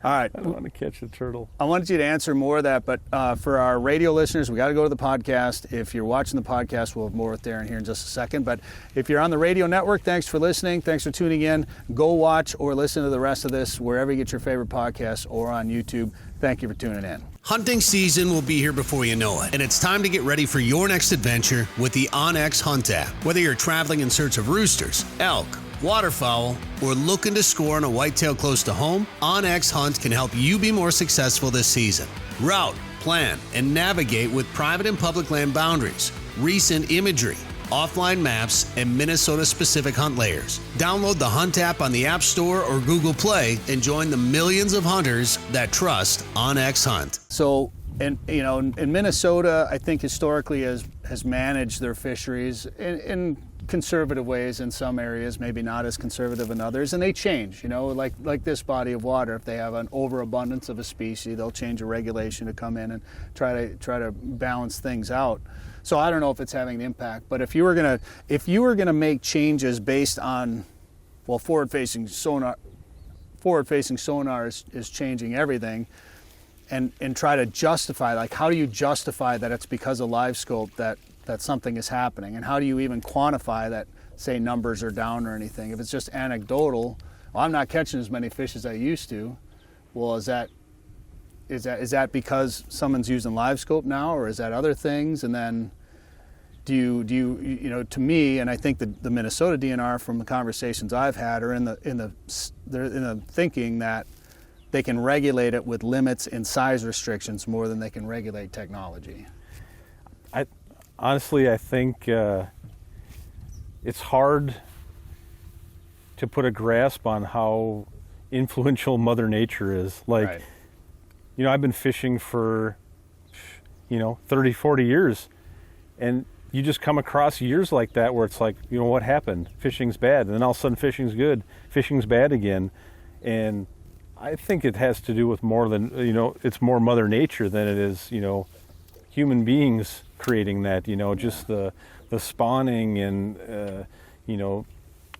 right. I don't want to catch the turtle. I wanted you to answer more of that, but for our radio listeners, we got to go to the podcast. If you're watching the podcast, we'll have more with Darren here in just a second. But if you're on the radio network, thanks for listening. Thanks for tuning in. Go watch or listen to the rest of this wherever you get your favorite podcasts or on YouTube. Thank you for tuning in. Hunting season will be here before you know it, and it's time to get ready for your next adventure with the OnX Hunt app. Whether you're traveling in search of roosters, elk, waterfowl, or looking to score on a whitetail close to home, OnX Hunt can help you be more successful this season. Route, plan, and navigate with private and public land boundaries, recent imagery, offline maps, and Minnesota-specific hunt layers. Download the Hunt app on the App Store or Google Play and join the millions of hunters that trust OnX Hunt. So, in Minnesota, I think historically has managed their fisheries in conservative ways in some areas, maybe not as conservative in others, and they change, like this body of water. If they have an overabundance of a species, they'll change a regulation to come in and try to balance things out. So I don't know if it's having an impact, but if you were gonna make changes based on, forward-facing sonar is changing everything, and try to justify, like, how do you justify that it's because of Livescope that something is happening, and how do you even quantify that, say numbers are down or anything? If it's just anecdotal, I'm not catching as many fish as I used to. Well, is that because someone's using Livescope now, or is that other things? And then do you to me, and I think the Minnesota DNR, from the conversations I've had, are in the thinking that they can regulate it with limits and size restrictions more than they can regulate technology. Honestly, I think it's hard to put a grasp on how influential Mother Nature is. Like, right. I've been fishing for, 30, 40 years, and you just come across years like that where it's like, what happened? Fishing's bad, and then all of a sudden fishing's good, fishing's bad again. And I think it has to do with more than, it's more Mother Nature than it is, human beings creating that, just the spawning and,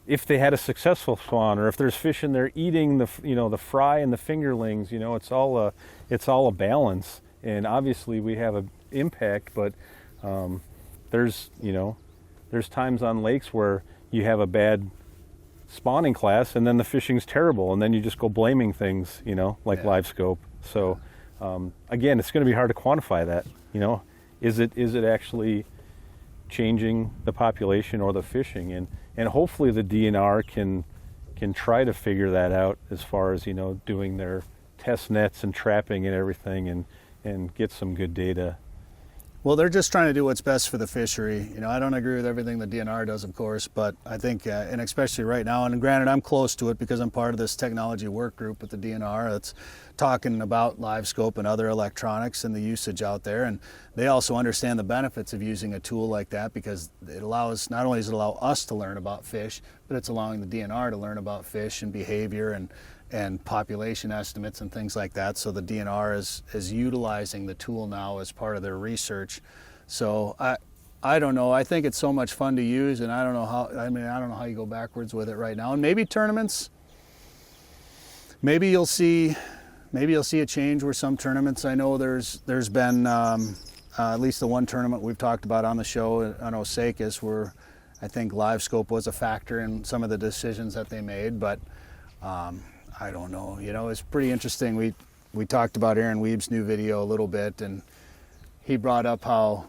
if they had a successful spawn, or if there's fish in there eating the fry and the fingerlings, it's all a balance. And obviously we have an impact, but there's times on lakes where you have a bad spawning class, and then the fishing's terrible, and then you just go blaming things, like Livescope. So again, it's going to be hard to quantify that. Is it actually changing the population or the fishing? And hopefully the DNR can try to figure that out as far as doing their test nets and trapping and everything, and get some good data. Well, they're just trying to do what's best for the fishery. I don't agree with everything the DNR does, of course, but I think, and especially right now, and granted, I'm close to it because I'm part of this technology work group with the DNR that's talking about Livescope and other electronics and the usage out there. And they also understand the benefits of using a tool like that, because it allows, not only does it allow us to learn about fish, but it's allowing the DNR to learn about fish and behavior and population estimates and things like that. So the DNR is utilizing the tool now as part of their research. So I don't know. I think it's so much fun to use, and I don't know how you go backwards with it right now. And maybe tournaments, maybe you'll see a change where some tournaments, I know there's been at least the one tournament we've talked about on the show on Osakis, where I think Livescope was a factor in some of the decisions that they made, but I don't know. It's pretty interesting. We talked about Aaron Weeb's new video a little bit, and he brought up how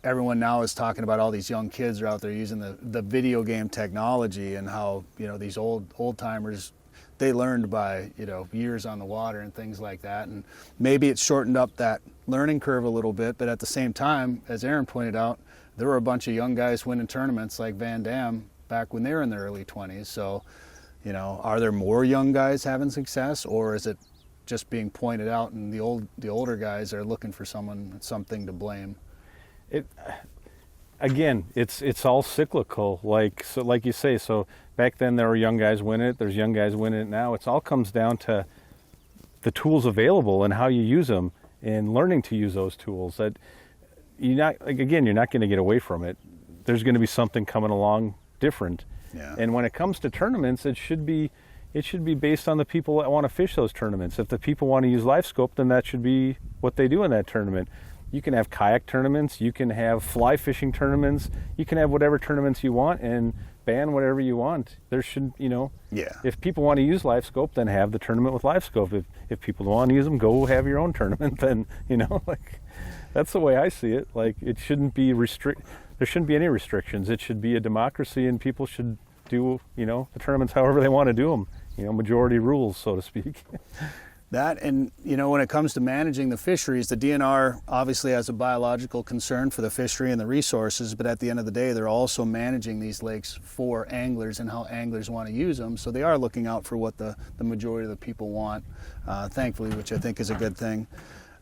everyone now is talking about all these young kids are out there using the video game technology, and how these old timers, they learned by years on the water and things like that, and maybe it's shortened up that learning curve a little bit. But at the same time, as Aaron pointed out, there were a bunch of young guys winning tournaments like Van Dam back when they were in their early 20s. So are there more young guys having success, or is it just being pointed out and the older guys are looking for something to blame? It's all cyclical. Like you say, so back then there were young guys winning it. There's young guys winning it now. It all comes down to the tools available and how you use them, and learning to use those tools. That you're not going to get away from it. There's going to be something coming along different. Yeah. And when it comes to tournaments, it should be based on the people that want to fish those tournaments. If the people want to use Livescope, then that should be what they do in that tournament. You can have kayak tournaments, you can have fly fishing tournaments, you can have whatever tournaments you want, and ban whatever you want. There should, if people want to use Livescope, then have the tournament with Livescope. If people don't want to use them, go have your own tournament. Then that's the way I see it. It shouldn't be there shouldn't be any restrictions. It should be a democracy, and people should do, the tournaments however they want to do them. Majority rules, so to speak. That, and when it comes to managing the fisheries, the DNR obviously has a biological concern for the fishery and the resources, but at the end of the day, they're also managing these lakes for anglers and how anglers want to use them. So they are looking out for what the majority of the people want, thankfully, which I think is a good thing.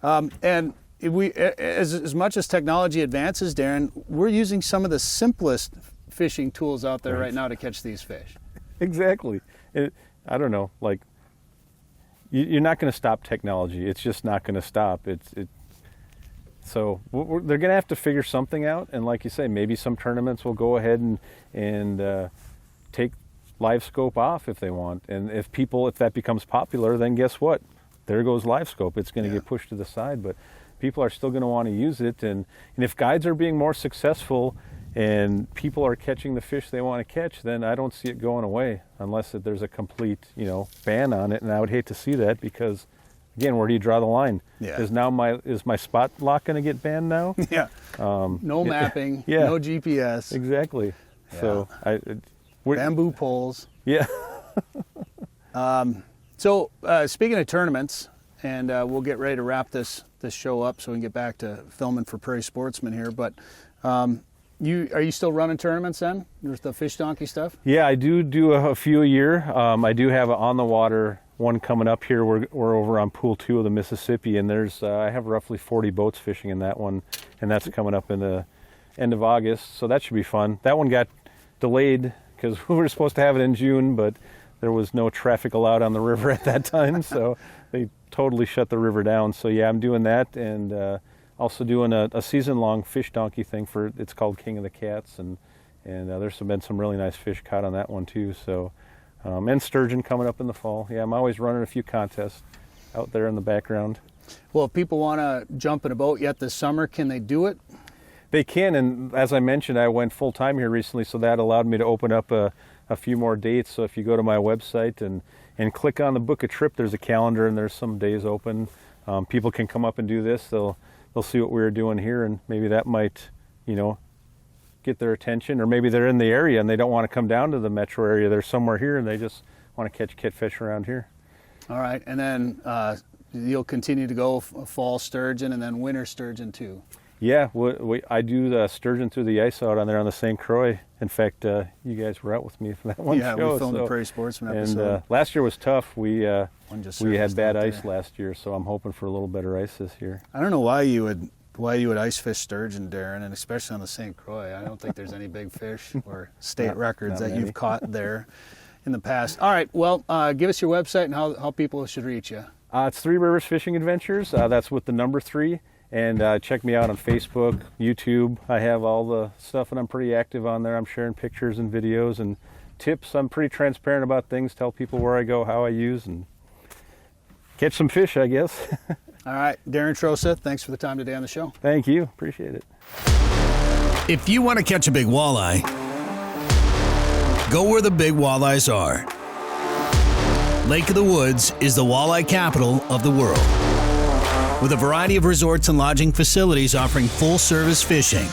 And as much as technology advances, Darren, we're using some of the simplest fishing tools out there right now to catch these fish. Exactly. I don't know, you're not going to stop technology. It's just not going to stop. So they're going to have to figure something out. And like you say, maybe some tournaments will go ahead and take Livescope off if they want. And if that becomes popular, then guess what? There goes Livescope. It's going to get pushed to the side. But people are still going to want to use it. And if guides are being more successful and people are catching the fish they want to catch, then I don't see it going away unless there's a complete, ban on it. And I would hate to see that, because, again, where do you draw the line? Yeah. Is my spot lock going to get banned now? Yeah. No mapping. No GPS. Exactly. Yeah. So bamboo poles. Yeah. So speaking of tournaments, and we'll get ready to wrap this show up so we can get back to filming for Prairie Sportsman here, but are you still running tournaments then with the fish donkey stuff? Yeah, I do a few a year. I do have an on the water one coming up here. We're over on Pool 2 of the Mississippi, and there's I have roughly 40 boats fishing in that one, and that's coming up in the end of August, so that should be fun. That one got delayed because we were supposed to have it in June, but there was no traffic allowed on the river at that time, so they totally shut the river down. So yeah, I'm doing that, and also doing a season-long fish donkey thing it's called King of the Cats, and there's been some really nice fish caught on that one too. So, and sturgeon coming up in the fall. Yeah, I'm always running a few contests out there in the background. Well, if people want to jump in a boat yet this summer, can they do it? They can, and as I mentioned, I went full-time here recently, so that allowed me to open up a a few more dates. So if you go to my website and click on the book a trip, there's a calendar and there's some days open. People can come up and do this. They'll see what we're doing here, and maybe that might, get their attention. Or maybe they're in the area and they don't want to come down to the metro area. They're somewhere here and they just want to catch catfish around here. All right, and then you'll continue to go fall sturgeon and then winter sturgeon too. Yeah, I do the sturgeon through the ice out on there on the St. Croix. In fact, you guys were out with me for that one show. Yeah, we filmed the Prairie Sportsman episode. And last year was tough. We had bad ice last year, so I'm hoping for a little better ice this year. I don't know why you would ice fish sturgeon, Darren, and especially on the St. Croix. I don't think there's any big fish or state records that you've caught there in the past. All right, well, give us your website and how people should reach you. It's Three Rivers Fishing Adventures. That's with the number 3. And check me out on Facebook, YouTube. I have all the stuff, and I'm pretty active on there. I'm sharing pictures and videos and tips. I'm pretty transparent about things, tell people where I go, how I use, and catch some fish, I guess. All right, Darren Troseth, thanks for the time today on the show. Thank you. Appreciate it. If you want to catch a big walleye, go where the big walleyes are. Lake of the Woods is the walleye capital of the world, with a variety of resorts and lodging facilities offering full-service fishing.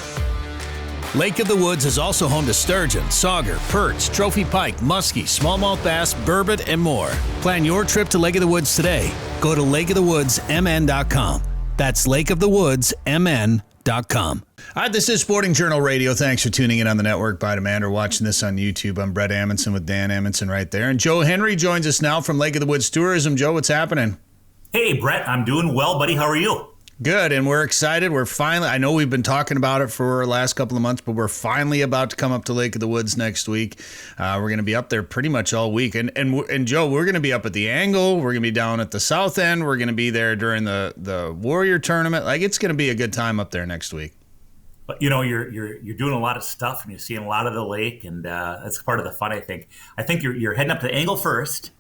Lake of the Woods is also home to sturgeon, sauger, perch, trophy pike, muskie, smallmouth bass, burbot, and more. Plan your trip to Lake of the Woods today. Go to lakeofthewoodsmn.com. That's lakeofthewoodsmn.com. All right, this is Sporting Journal Radio. Thanks for tuning in on the network by demand or watching this on YouTube. I'm Brett Amundsen with Dan Amundsen right there. And Joe Henry joins us now from Lake of the Woods Tourism. Joe, what's happening? Hey, Brett, I'm doing well, buddy. How are you? Good, and we're excited. We're finally, I know we've been talking about it for the last couple of months, but we're finally about to come up to Lake of the Woods next week. We're going to be up there pretty much all week. And Joe, we're going to be up at the Angle. We're going to be down at the South End. We're going to be there during the Warrior Tournament. Like, it's going to be a good time up there next week. But you're doing a lot of stuff, and you're seeing a lot of the lake, and that's part of the fun. I think you're heading up to the Angle first.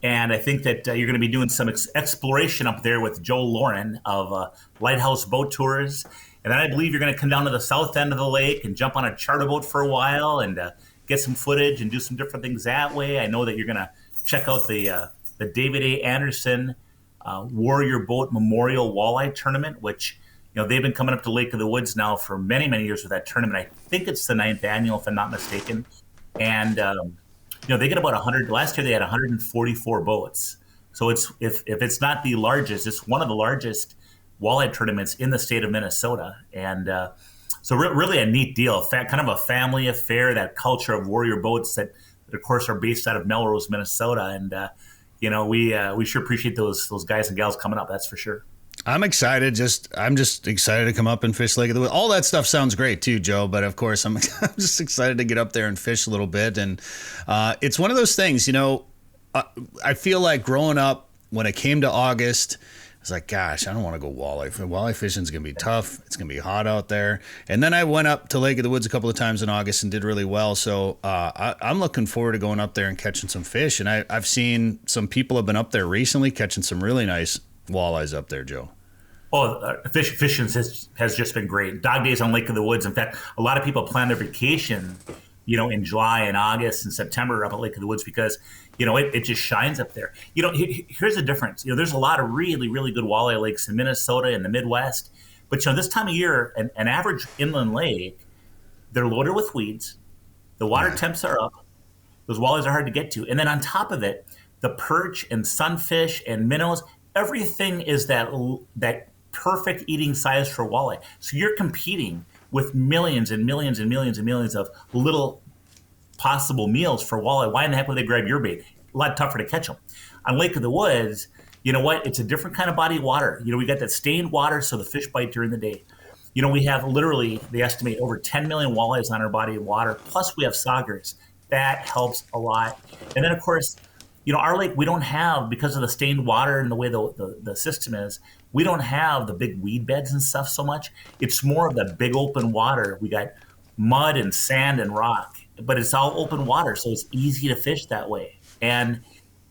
And I think that you're going to be doing some exploration up there with Joe Lauren of Lighthouse Boat Tours. And then I believe you're going to come down to the south end of the lake and jump on a charter boat for a while and get some footage and do some different things that way. I know that you're going to check out the David A. Anderson Warrior Boat Memorial Walleye Tournament, which they've been coming up to Lake of the Woods now for many, many years with that tournament. I think it's the 9th annual, if I'm not mistaken. And they get about 100. Last year they had 144 boats. So if it's not the largest, it's one of the largest walleye tournaments in the state of Minnesota. And so really a neat deal, kind of a family affair, that culture of warrior boats that of course are based out of Melrose, Minnesota. And we sure appreciate those guys and gals coming up. That's for sure. I'm excited. I'm just excited to come up and fish Lake of the Woods. All that stuff sounds great too, Joe. But of course, I'm just excited to get up there and fish a little bit. And it's one of those things, I feel like growing up when it came to August, I was like, gosh, I don't want to go walleye. Walleye fishing is going to be tough. It's going to be hot out there. And then I went up to Lake of the Woods a couple of times in August and did really well. So I'm looking forward to going up there and catching some fish. And I've seen some people have been up there recently catching some really nice walleyes up there, Joe. Oh, fishing has just been great. Dog days on Lake of the Woods. In fact, a lot of people plan their vacation, in July and August and September up at Lake of the Woods because, it just shines up there. Here's the difference. There's a lot of really, really good walleye lakes in Minnesota and the Midwest. But, this time of year, an average inland lake, they're loaded with weeds. The water temps are up. Those walleyes are hard to get to. And then on top of it, the perch and sunfish and minnows, everything is that perfect eating size for walleye. So you're competing with millions and millions and millions and millions of little possible meals for walleye. Why in the heck would they grab your bait? A lot tougher to catch them. On Lake of the Woods, you know what? It's a different kind of body of water. We got that stained water, so the fish bite during the day. We have literally, they estimate, over 10 million walleyes on our body of water, plus we have saugers. That helps a lot. And then, of course, our lake, we don't have, because of the stained water and the way the system is, we don't have the big weed beds and stuff so much. It's more of the big open water. We got mud and sand and rock, but it's all open water, so it's easy to fish that way. And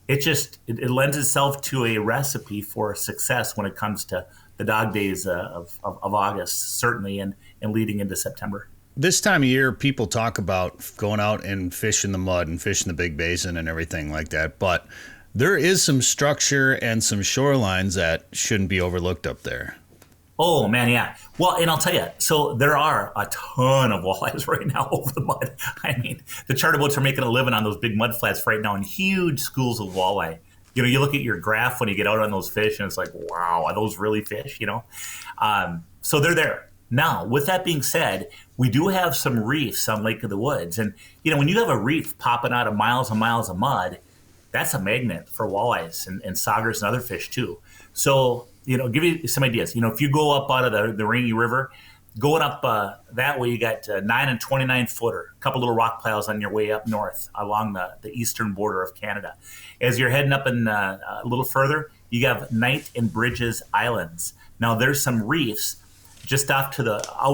it lends itself to a recipe for success when it comes to the dog days of August, certainly, and leading into September. this time of year, people talk about going out and fishing the mud and fishing the big basin and everything like that. But there is some structure and some shorelines that shouldn't be overlooked up there. Oh, man, yeah. Well, and I'll tell you, so there are a ton of walleyes right now over the mud. I mean, the charter boats are making a living on those big mud flats right now in huge schools of walleye. You know, you look at your graph when you get out on those fish, and it's like, wow, are those really fish, you know? So they're there. Now, with that being said, we do have some reefs on Lake of the Woods. And, you know, when you have a reef popping out of miles and miles of mud, that's a magnet for walleyes and saugers and other fish, too. So, you know, give you some ideas. You know, if you go up out of the Rainy River, going up that way, you got 9 and 29 footer, a couple little rock piles on your way up north along the eastern border of Canada. As you're heading up in a little further, you have Knight and Bridges Islands. Now, there's some reefs just out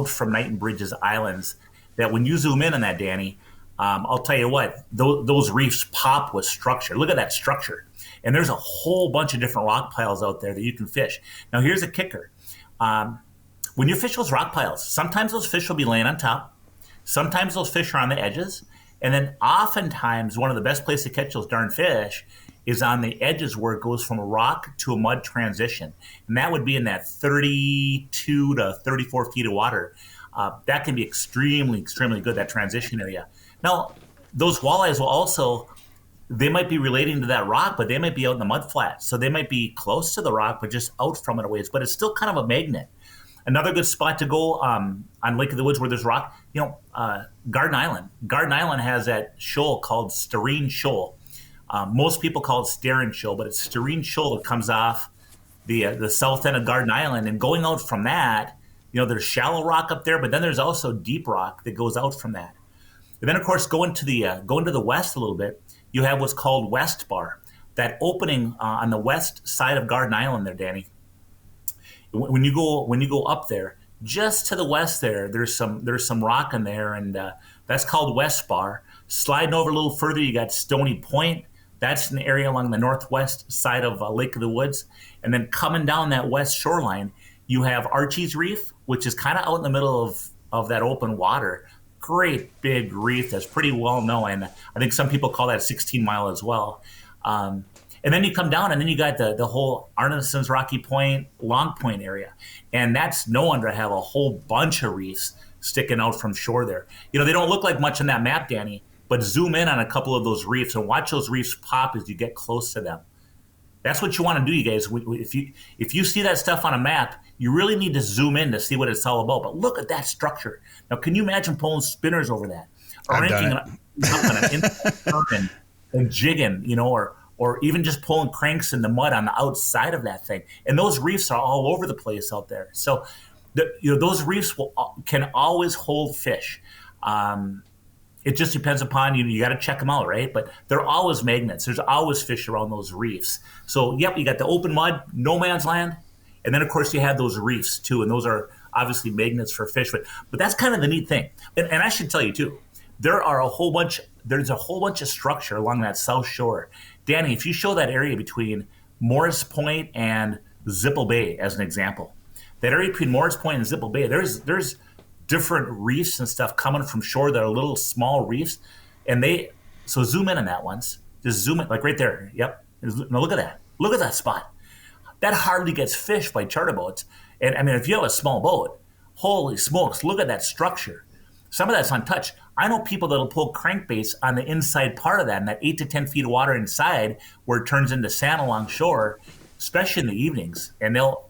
from Knight and Bridges Islands that when you zoom in on that, Danny, I'll tell you what, those reefs pop with structure. Look at that structure. And there's a whole bunch of different rock piles out there that you can fish. Now, here's a kicker. When you fish those rock piles, sometimes those fish will be laying on top. Sometimes those fish are on the edges. And then oftentimes, one of the best places to catch those darn fish is on the edges where it goes from a rock to a mud transition. And that would be in that 32 to 34 feet of water. That can be extremely, extremely good, that transition area. Now, those walleyes will also, they might be relating to that rock, but they might be out in the mud flat. So they might be close to the rock, but just out from it a ways. But it's still kind of a magnet. Another good spot to go on Lake of the Woods where there's rock, you know, Garden Island. Garden Island has that shoal called Starine Shoal. Most people call it Starine Shoal, but it's Starine Shoal that comes off the south end of Garden Island. And going out from that, you know, there's shallow rock up there, but then there's also deep rock that goes out from that. And then, of course, going to the west a little bit, you have what's called West Bar, that opening on the west side of Garden Island there, Danny. When you go up there, just to the west there's some rock in there, and that's called West Bar. Sliding over a little further, you got Stony Point. That's an area along the northwest side of Lake of the Woods. And then coming down that west shoreline, you have Archie's Reef, which is kind of out in the middle of that open water. Great big reef that's pretty well known. I think some people call that 16 Mile as well. And then you come down, and then you got the whole Arneson's Rocky Point, Long Point area. And that's known to have a whole bunch of reefs sticking out from shore there. You know, they don't look like much on that map, Danny, but zoom in on a couple of those reefs and watch those reefs pop as you get close to them. That's what you want to do, you guys. If you see that stuff on a map, you really need to zoom in to see what it's all about. But look at that structure. Now, can you imagine pulling spinners over that? Or ranking up on an inside and jigging, you know, or even just pulling cranks in the mud on the outside of that thing. And those reefs are all over the place out there. So, those reefs can always hold fish. It just depends upon you got to check them out, right? But they're always magnets. There's always fish around those reefs. So, yep, you got the open mud, no man's land. And then, of course, you have those reefs, too. And those are obviously magnets for fish. But that's kind of the neat thing. And I should tell you, too, there's a whole bunch of structure along that south shore. Danny, if you show that area between Morris Point and Zipple Bay as an example, that area between Morris Point and Zipple Bay, there's different reefs and stuff coming from shore that are little small reefs. And so zoom in on that once. Just zoom in, like right there. Yep. Now look at that. Look at that spot. That hardly gets fished by charter boats. And I mean, if you have a small boat, holy smokes, look at that structure. Some of that's untouched. I know people that'll pull crankbaits on the inside part of that, in that 8 to 10 feet of water inside where it turns into sand along shore, especially in the evenings. And they'll,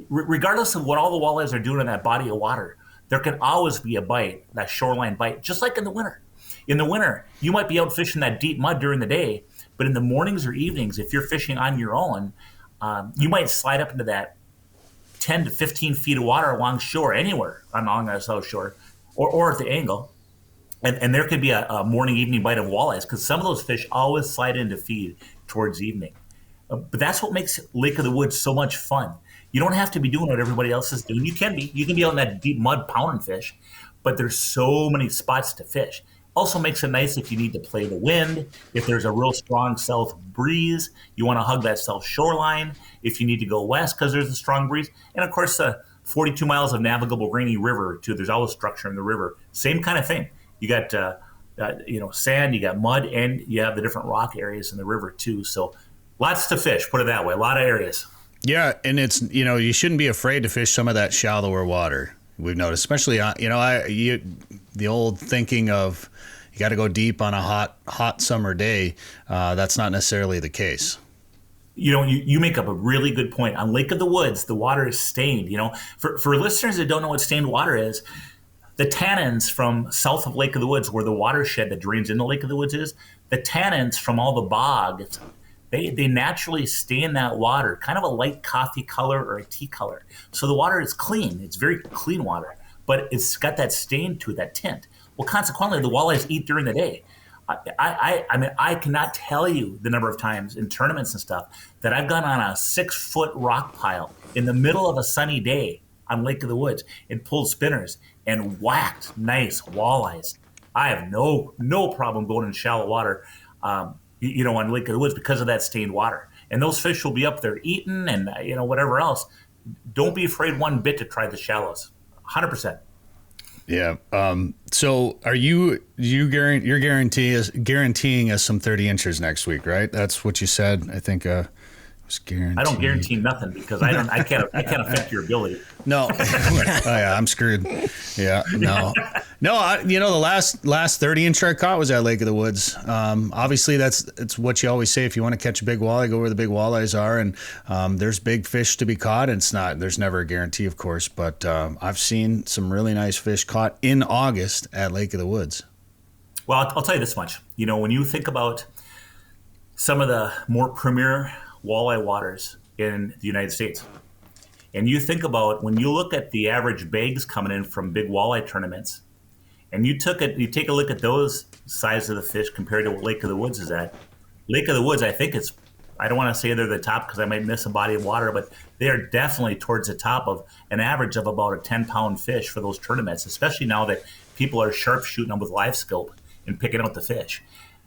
regardless of what all the walleyes are doing in that body of water, there can always be a bite, that shoreline bite, just like in the winter. In the winter, you might be out fishing that deep mud during the day, but in the mornings or evenings, if you're fishing on your own, you might slide up into that 10 to 15 feet of water along shore, anywhere along that south shore, or at the angle. And there could be a morning, evening bite of walleyes, because some of those fish always slide into feed towards evening. But that's what makes Lake of the Woods so much fun. You don't have to be doing what everybody else is doing. You can be out in that deep mud pounding fish, but there's so many spots to fish. Also makes it nice if you need to play the wind, if there's a real strong south breeze, you want to hug that south shoreline, if you need to go west because there's a strong breeze. And of course, 42 miles of navigable rainy river to there's always structure in the river. Same kind of thing. You got sand, you got mud, and you have the different rock areas in the river too. So lots to fish, put it that way, a lot of areas. Yeah, and it's, you shouldn't be afraid to fish some of that shallower water. We've noticed, especially, the old thinking of you got to go deep on a hot summer day. That's not necessarily the case. You make up a really good point. On Lake of the Woods, the water is stained. For listeners that don't know what stained water is, the tannins from south of Lake of the Woods, where the watershed that drains into Lake of the Woods is, the tannins from all the bogs, they naturally stain that water, kind of a light coffee color or a tea color. So the water is clean. It's very clean water, but it's got that stain to it, that tint. Well, consequently, the walleyes eat during the day. I mean, I cannot tell you the number of times in tournaments and stuff that I've gone on a 6-foot rock pile in the middle of a sunny day on Lake of the Woods and pulled spinners and whacked nice walleyes. I have no problem going in shallow water, on Lake of the Woods because of that stained water. And those fish will be up there eating and, whatever else. Don't be afraid one bit to try the shallows. 100%. Yeah. So are you're guaranteeing us some 30 inches next week, right? That's what you said. I think, I don't guarantee nothing because I can't affect your ability. No. Oh yeah, I'm screwed. Yeah. No. The last 30 inch I caught was at Lake of the Woods. Obviously it's what you always say. If you want to catch a big walleye, go where the big walleyes are. And there's big fish to be caught. And there's never a guarantee, of course, but I've seen some really nice fish caught in August at Lake of the Woods. Well, I'll tell you this much. When you think about some of the more premier walleye waters in the United States, and you think about when you look at the average bags coming in from big walleye tournaments, and you take a look at those size of the fish compared to what Lake of the Woods is at. Lake of the Woods, I think I don't want to say they're the top because I might miss a body of water, but they are definitely towards the top of an average of about a 10-pound fish for those tournaments, especially now that people are sharpshooting them with Livescope and picking out the fish.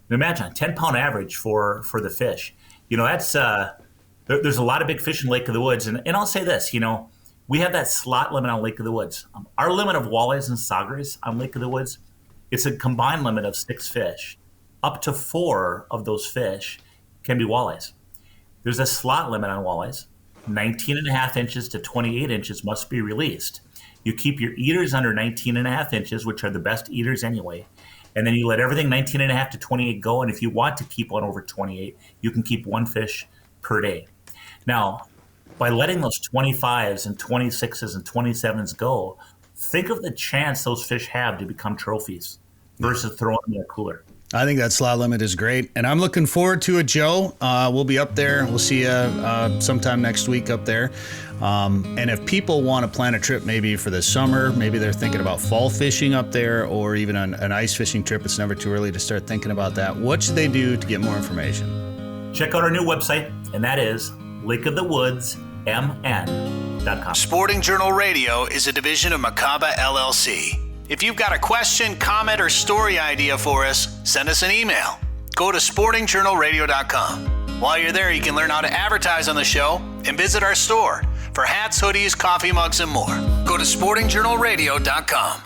Now imagine a 10-pound average for the fish. That's there's a lot of big fish in Lake of the Woods. And I'll say this, we have that slot limit on Lake of the Woods. Our limit of walleyes and saugers on Lake of the Woods, it's a combined limit of 6 fish. Up to 4 of those fish can be walleyes. There's a slot limit on walleyes. 19.5 inches to 28 inches must be released. You keep your eaters under 19.5 inches, which are the best eaters anyway. And then you let everything 19.5 to 28 go. And if you want to keep one over 28, you can keep 1 fish per day. Now, by letting those 25s and 26s and 27s go, think of the chance those fish have to become trophies versus throwing them in a cooler. I think that slot limit is great, and I'm looking forward to it, Joe. We'll be up there. We'll see you sometime next week up there. And if people want to plan a trip maybe for the summer, maybe they're thinking about fall fishing up there or even an ice fishing trip, it's never too early to start thinking about that. What should they do to get more information? Check out our new website, and that is lakeofthewoodsmn.com. Sporting Journal Radio is a division of Macaba LLC. If you've got a question, comment, or story idea for us, send us an email. Go to sportingjournalradio.com. While you're there, you can learn how to advertise on the show and visit our store for hats, hoodies, coffee mugs, and more. Go to sportingjournalradio.com.